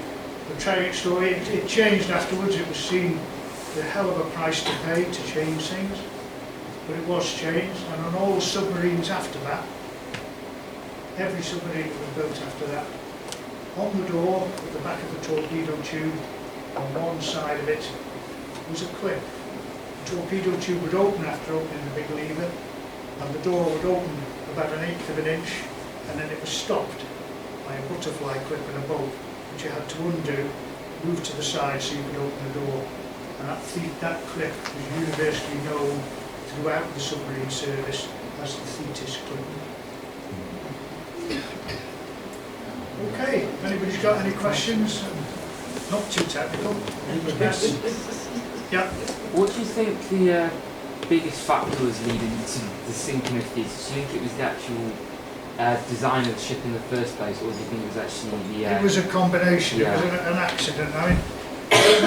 tragic story. It changed afterwards. It was seen a hell of a price to pay to change things, but it was changed. And on all submarines after that, every submarine that was built after that, on the door at the back of the torpedo tube, on one side of it was a clip. The torpedo tube would open after opening the big lever, and the door would open about 1/8 of an inch, and then it was stopped by a butterfly clip and a bolt, which you had to undo, move to the side so you could open the door. And that clip was universally known throughout the submarine service as the Thetis clip. Okay, if anybody's got any questions, not too technical. Yeah. What do you think the biggest factor was leading to the sinking of Thetis? Do you think it was the actual design of the ship in the first place, or do you think it was actually the... It was a combination. Yeah. It was an accident. I mean,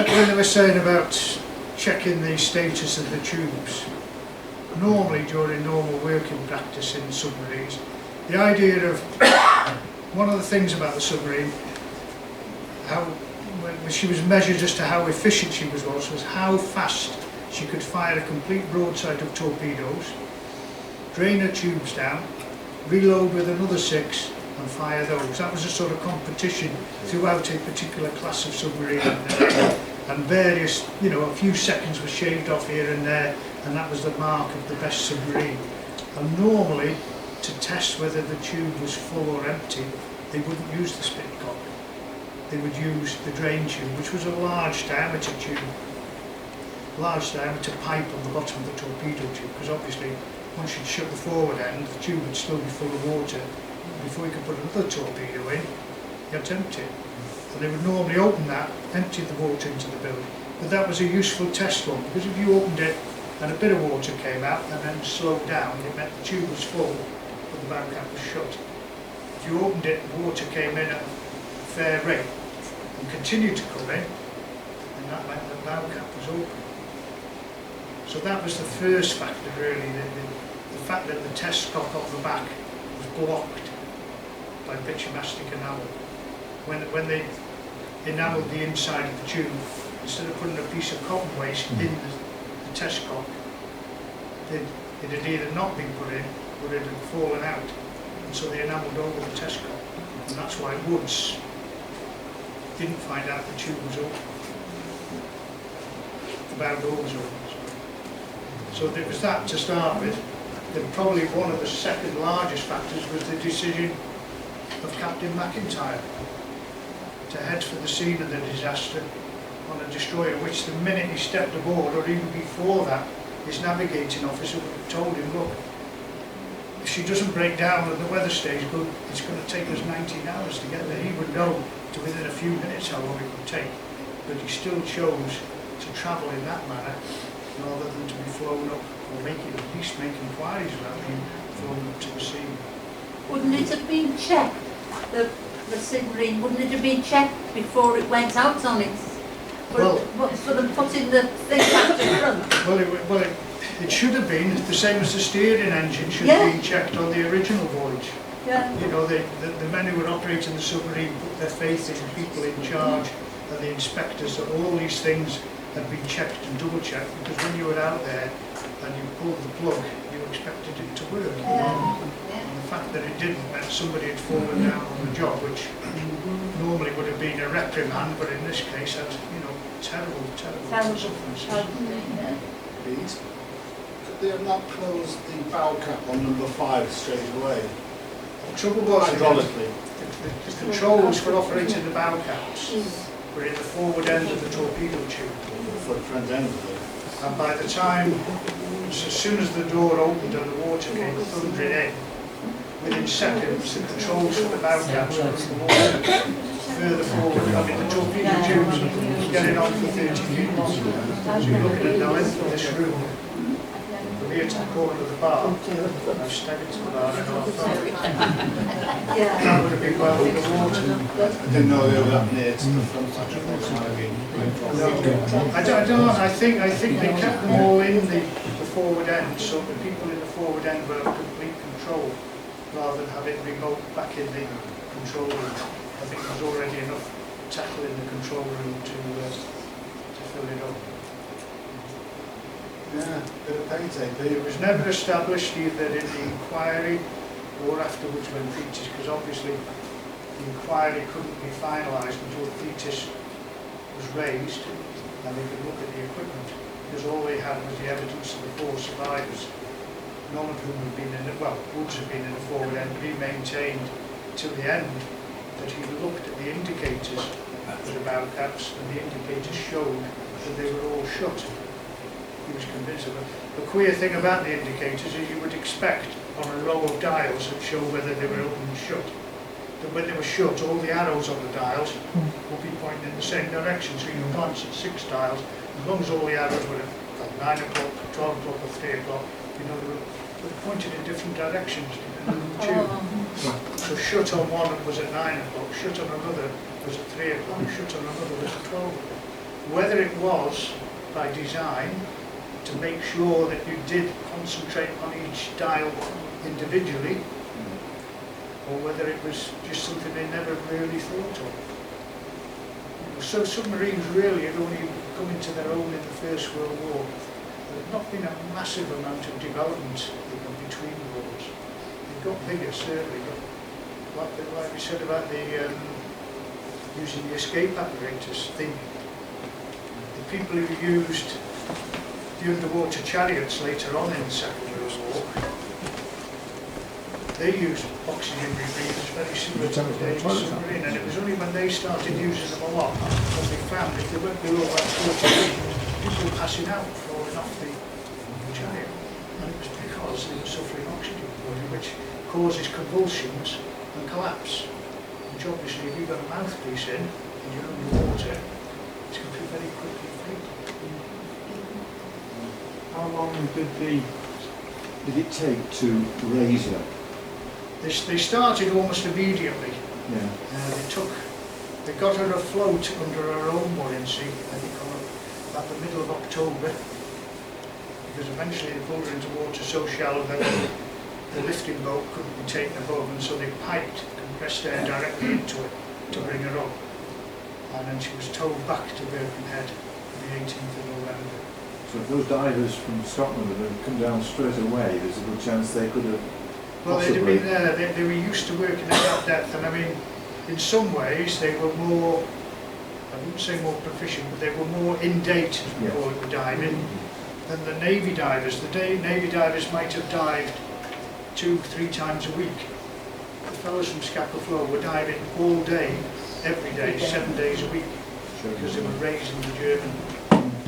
when they were saying about checking the status of the tubes, normally during normal working practice in submarines, the idea of one of the things about the submarine, when she was measured as to how efficient she was how fast she could fire a complete broadside of torpedoes, drain her tubes down, reload with another 6 and fire those. That was a sort of competition throughout a particular class of submarine, and various, a few seconds were shaved off here and there, and that was the mark of the best submarine. And normally, to test whether the tube was full or empty, they wouldn't use the spit cock. They would use the drain tube, which was a large diameter tube, large diameter pipe on the bottom of the torpedo tube, because obviously once you'd shut the forward end, the tube would still be full of water. Before you could put another torpedo in, you had to empty it. So they would normally open that, empty the water into the building. But that was a useful test one, because if you opened it and a bit of water came out and then slowed down, it meant the tube was full, but the bow cap was shut. If you opened it, water came in at a fair rate and continued to come in, and that meant the bow cap was open. So that was the first factor really, the fact that the test cock off the back was blocked by bitumastic enamel. When they enamelled the inside of the tube, instead of putting a piece of cotton waste in the test cock, it had either not been put in or it had fallen out. And so they enamelled over the test cock. And that's why Woods didn't find out the tube was open. The bow door was open. So there was that to start with. Then probably one of the second largest factors was the decision of Captain McIntyre to head for the scene of the disaster on a destroyer, which the minute he stepped aboard, or even before that, his navigating officer would have told him, look, if she doesn't break down and the weather stays good, it's going to take us 19 hours to get there. He would know to within a few minutes how long it would take, but he still chose to travel in that manner rather than to be flown up, or at least make inquiries about being flown up to the scene. Wouldn't it have been checked, the submarine, wouldn't it have been checked before it went out on its, for them putting the thing back to front? Well, it should have been the same as the steering engine should have been checked on the original voyage. Yeah. You know, the men who were operating the submarine put their faith in the people in charge and the inspectors that all these things had been checked and double checked, because when you were out there and you pulled the plug, you expected it to work. And the fact that it didn't meant somebody had fallen down on the job, which normally would have been a reprimand, but in this case had, terrible consequences. Please. Could they have not closed the bow cap on number 5 straight away? The trouble was hydraulically. The controls for operating the bow caps were in the forward end of the torpedo tube. For the front end of it. And by the time, as soon as the door opened and the water came thundering in, within seconds the controls for the bow caps were in the water further forward. I mean, the torpedo tubes were getting on for 30 feet. So you're looking at the length of this room. From here to the corner of the bar, I've staggered to the bar and off. That would have been well in the water. I didn't know they were that near to the front actually. No, I don't. I think they kept them all in the forward end, so the people in the forward end were in complete control, rather than having remote back in the control room. I think there's already enough tackle in the control room to fill it up. Yeah, bit of paint It was never established either in the inquiry or afterwards when Thetis, because obviously the inquiry couldn't be finalised until Thetis was raised and they could look at the equipment, because all they had was the evidence of the 4 survivors. None of whom had been in Woods had been in the forward end, but he maintained till the end that he looked at the indicators for the bow caps, and the indicators showed that they were all shut. He was convinced of it. The queer thing about the indicators is you would expect on a row of dials that show whether they were open and shut, that when they were shut, all the arrows on the dials would be pointing in the same direction. So you glance at 6 dials, as long as all the arrows were at 9 o'clock, 12 o'clock or 3 o'clock, they were pointed in different directions depending on the tube. So shut on one was at 9 o'clock, shut on another was at 3 o'clock, shut on another was at 12 o'clock. Whether it was by design to make sure that you did concentrate on each dial individually, or whether it was just something they never really thought of. So submarines really had only come into their own in the First World War. There had not been a massive amount of development between wars. It got bigger, certainly, but like we said about the using the escape apparatus, the people who used the underwater chariots later on in the Second World War, they used oxygen rebreathers very similar to today's submarine, and it was only when they started using them a lot that they found if they went below about 40 feet, people were passing out, falling off the chariot, and it was because they were suffering oxygen poisoning, which causes convulsions and collapse. which obviously if you've got a mouthpiece in and you're underwater, it's going to be very quickly filled. How long did it take to raise her? They started almost immediately. Yeah. They got her afloat under her own buoyancy, I think about the middle of October, because eventually they pulled her into water so shallow that the lifting boat couldn't be taken above, and so they piped compressed air directly into it to bring her up. And then she was towed back to Birkenhead on the 18th of November. So if those divers from Scotland had come down straight away, there's a good chance they could have Well, possibly... they'd have been there, they were used to working at that depth, and I mean, in some ways they were more, I wouldn't say more proficient, but they were more in date, as we Yeah. call it, with diving, than the Navy divers. The Navy divers might have dived 2-3 times a week. The fellows from Scapa Flow were diving all day, every day, 7 days a week, because they were raising the German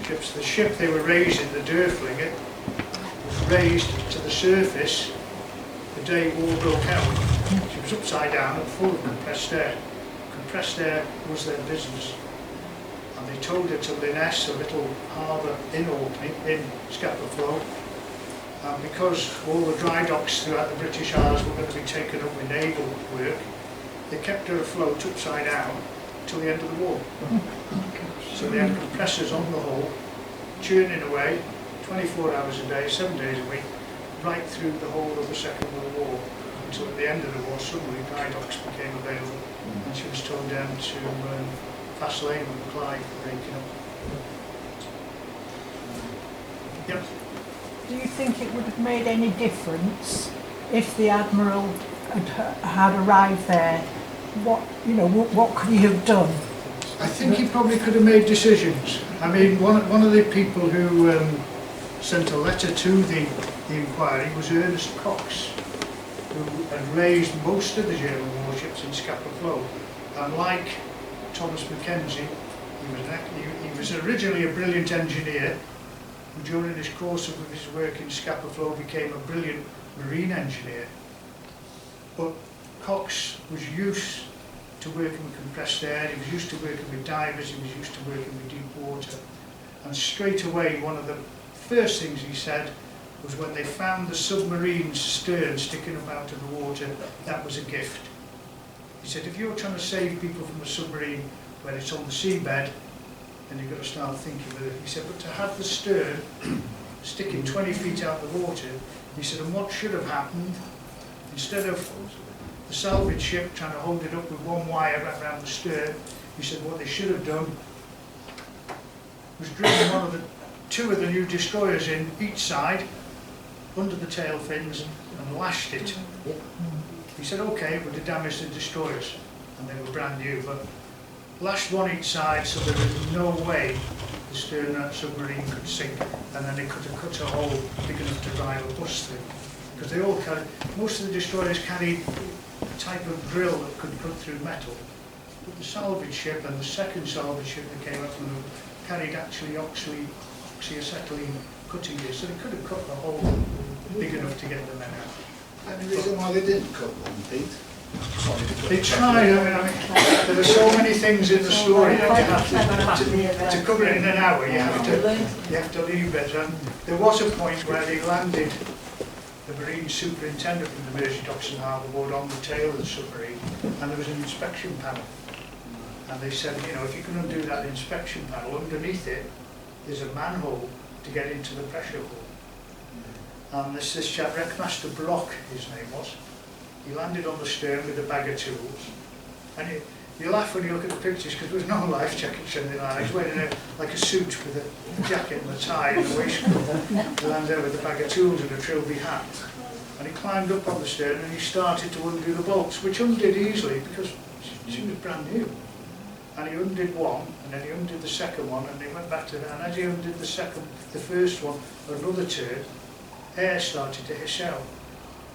ships. The ship they were raising, the Derflinger, was raised to the surface the day war broke out. She was upside down and full of compressed air. Compressed air was their business. And they towed her to Lyness, a little harbour in Orkney, in Scapa Flow. And because all the dry docks throughout the British Isles were going to be taken up with naval work, they kept her afloat upside down till the end of the war. So they had compressors on the hull, churning away 24 hours a day, 7 days a week, right through the whole of the Second World War, until at the end of the war suddenly dry docks became available and she was towed down to Fast Lane and Clyde breaking up. Yep. Do you think it would have made any difference if the Admiral had arrived there? What could he have done? I think he probably could have made decisions. I mean, one of the people who sent a letter to the inquiry was Ernest Cox, who had raised most of the German warships in Scapa Flow. And like Thomas Mackenzie, he was originally a brilliant engineer, who during his course of his work in Scapa Flow became a brilliant marine engineer. But Cox was used to working with compressed air, he was used to working with divers, he was used to working with deep water. And straight away, one of the first things he said was when they found the submarine's stern sticking up out of the water, that was a gift. He said, if you're trying to save people from a submarine when it's on the seabed, then you've got to start thinking with it. He said, but to have the stern sticking 20 feet out of the water, he said, and what should have happened, instead of the salvage ship trying to hold it up with one wire wrapped around the stern, he said what they should have done was driven two of the new destroyers in each side, under the tail fins, and lashed it. He said, okay, it would have damaged the destroyers, and they were brand new, but lashed one each side so there was no way the stern of that submarine could sink, and then they could have cut a hole big enough to drive a bus through. Because they all carried, most of the destroyers carried a type of drill that could cut through metal. But the salvage ship and the second salvage ship that came up from them carried actually oxyacetylene cutting gear, so they could have cut the hole big enough to get the men out. Any reason why they didn't cut one, Pete? Sorry to cut They you. tried, I mean, there are so many things in the story that you have to cover it in an hour, you have to leave it. And there was a point where they landed the marine superintendent from the Mersey Docks and Harbour Board on the tail of the submarine, and there was an inspection panel. And they said, you know, if you can undo that inspection panel, underneath it there's a manhole to get into the pressure hull. And this chap, Wreckmaster Brock, his name was, he landed on the stern with a bag of tools. And you laugh when you look at the pictures because there was no life jacket or anything like that. He was wearing like a suit with a jacket and a tie and a waistcoat. He landed there with a bag of tools and a trilby hat. And he climbed up on the stern and he started to undo the bolts, which undid easily because she was brand new. And he undid one, and then he undid the second one, and he went back to that. And as he undid the first one, another turn, air started to hiss out.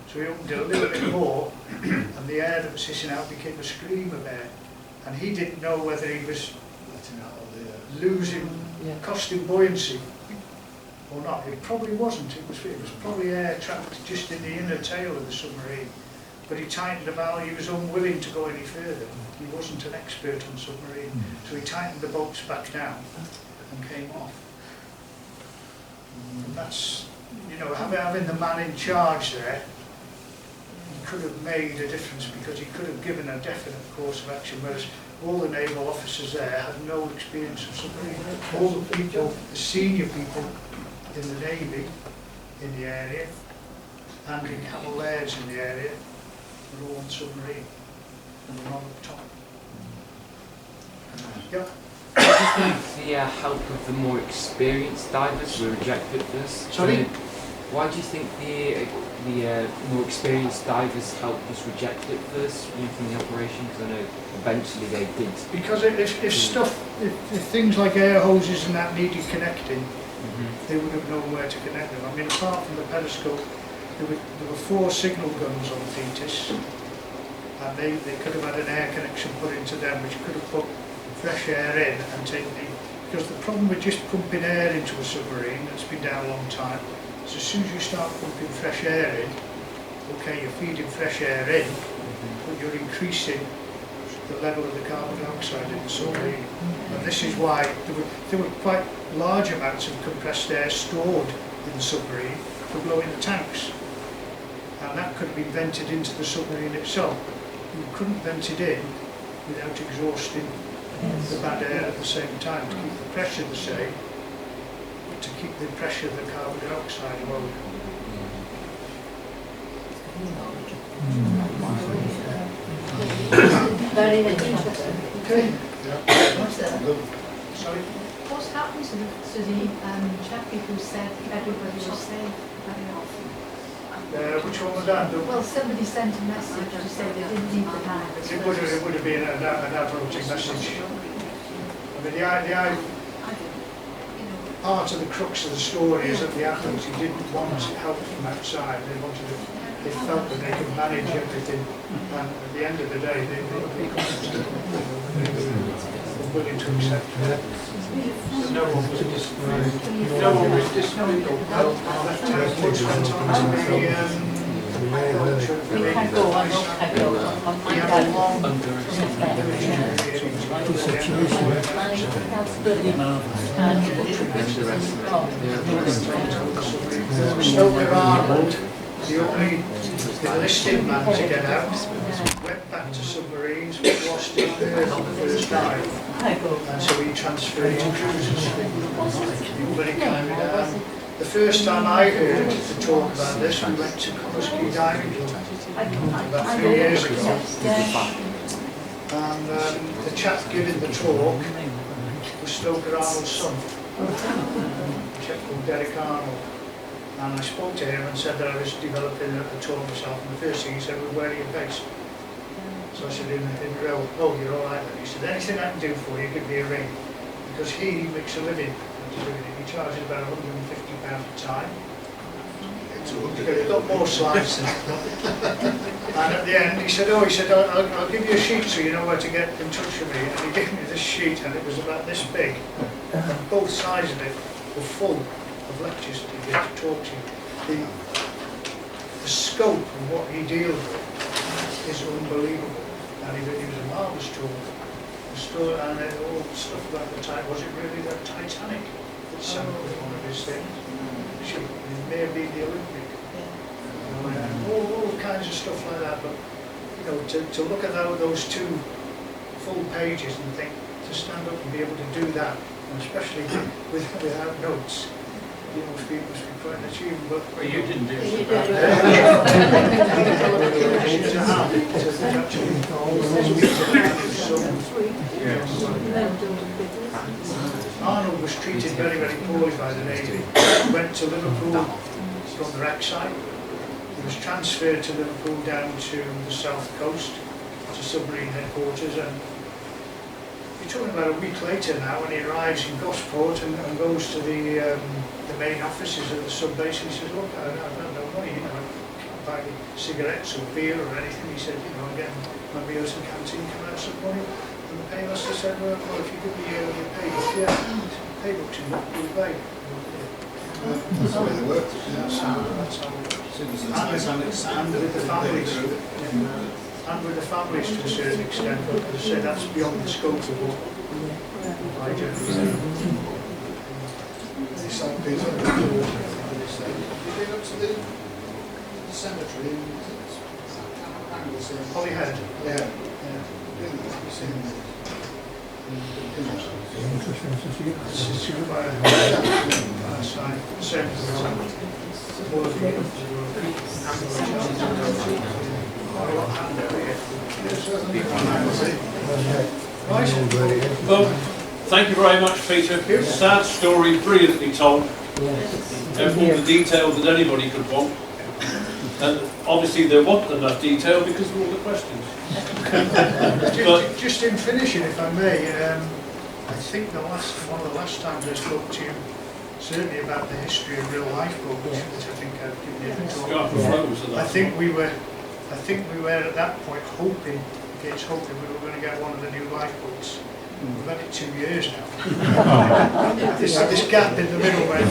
So he opened it a little bit more, and the air that was hissing out became a stream of air. And he didn't know whether he was Letting out of the losing, costing buoyancy or not. It probably wasn't. It was probably air trapped just in the inner tail of the submarine. but he tightened the valve. He was unwilling to go any further. He wasn't an expert on submarine, so he tightened the bolts back down and came off. And that's, you know, having the man in charge there, he could have made a difference because he could have given a definite course of action, whereas all the naval officers there had no experience of submarine. All the people, the senior people in the Navy, in the area, and in Cavaliers in the area, were all on submarine, and they're on the top. Yep. I just think the help of the more experienced divers were rejected first. Sorry? Why do you think the more experienced divers help was rejected first, you know, from the operation? Because I know eventually they did. Because if things like air hoses and that needed connecting, they would have known where to connect them. I mean, apart from the periscope, there were 4 signal guns on Thetis, and they could have had an air connection put into them, which could have put fresh air in and taken the... Because the problem with just pumping air into a submarine that's been down a long time, is as soon as you start pumping fresh air in, okay, you're feeding fresh air in, but you're increasing the level of the carbon dioxide in the submarine. And this is why there were quite large amounts of compressed air stored in the submarine for blowing the tanks. And that could have been vented into the submarine itself. You couldn't vent it in without exhausting the bad air at the same time, to keep the pressure the same, but to keep the pressure of the carbon dioxide low. Very interesting. Okay. So, Sorry? what happened to the chappie who said everybody was safe very often? Which one was that? Well, somebody sent a message to say they didn't need the hands. It would have been an advertising message. I mean, the part of the crux of the story is that the athletes didn't want help from outside. They felt that they could manage everything, and at the end of the day, they were willing to accept it. So no one was disagreeing. No one was disagreeing. Much went on to be We can go on, on my dad. Stoker Arnold, the only enlisted man to get out, went back to submarines, but lost his berth on the first dive, and so he transferred to cruisers. But he carried out. The first time I heard the talk about this, we went to Comiskey Diving Club about 3 years ago, and the chap giving the talk was Stoker Arnold's son, a chap called Derek Arnold. And I spoke to him and said that I was developing a tour myself, and the first thing he said was, "Where are you based?" So I said, in Rill. "Oh, you're all right then." He said, "Anything I can do for you, give me a ring." Because he makes a living doing it. He charges about £150 a time. He's got more slides than that. And at the end he said, I'll give you a sheet so you know where to get in touch with me. And he gave me this sheet, and it was about this big. And both sides of it were full of lectures that he did to talk to you. The scope of what he deals with is unbelievable. And he was a marvellous talk. And all the stuff about the Titanic. Was it really the Titanic that sank with one of his things? It may have been the Olympic. All kinds of stuff like that. But you know, to look at those 2 full pages and think, to stand up and be able to do that, and especially without notes, it must be quite an achievement. But Well, you didn't do so bad. Arnold was treated very, very poorly by the Navy. He went to Liverpool from the wreckside. He was transferred to Liverpool down to the south coast, to submarine headquarters, and you're talking about a week later now when he arrives in Gosport and goes to the main offices of the sub base, and he says, "Look, I've got no money, you know, I can't buy any cigarettes or beer or anything." He said, "You know, I'm getting my meals in canteen, can I have some money?" And the paymaster said, well, if you give me your paybook, paybook's in, you'll pay. That's the way it works. That's how it works. So it was a And nice and with the families. And with the families to a certain extent, but as I say, that's beyond the scope of what I generally do. So Peter, have you been up to the cemetery in Anglesey? Holyhead. Yeah. Yeah. Really, have you seen the Same as Well, thank you very much, Peter. Sad story, brilliantly told. All the detail that anybody could want. And obviously there wasn't enough detail because of all the questions. just in finishing, if I may, I think one of the last times I spoke to you, certainly about the history of real lifeboats, which I think I've given you a talk. I think we were at that point hoping we were going to get one of the new lifeboats. We've had it 2 years now. this gap in the middle when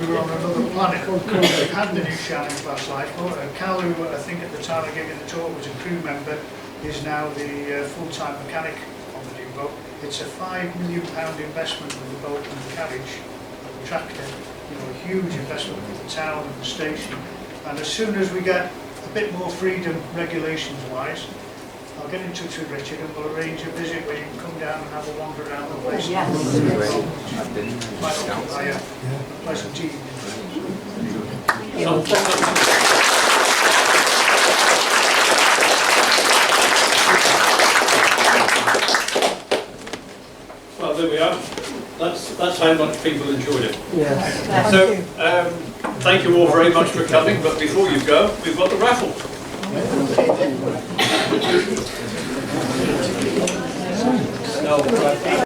we were on another planet. We've had the new Shining class lifeboat. Cal, who I think at the time I gave you the talk was a crew member, is now the full-time mechanic on the new boat. It's a £5 million investment in the boat and the carriage, and the tractor. A huge investment for the town and the station. And as soon as we get a bit more freedom regulations-wise, I'll get in touch with Richard and we'll arrange a visit where you can come down and have a wander around the place. Yes. Might occupy a pleasant evening. Well, there we are. That's how much people enjoyed it. Yes. So, thank you all very much for coming, but before you go, we've got the raffle. No.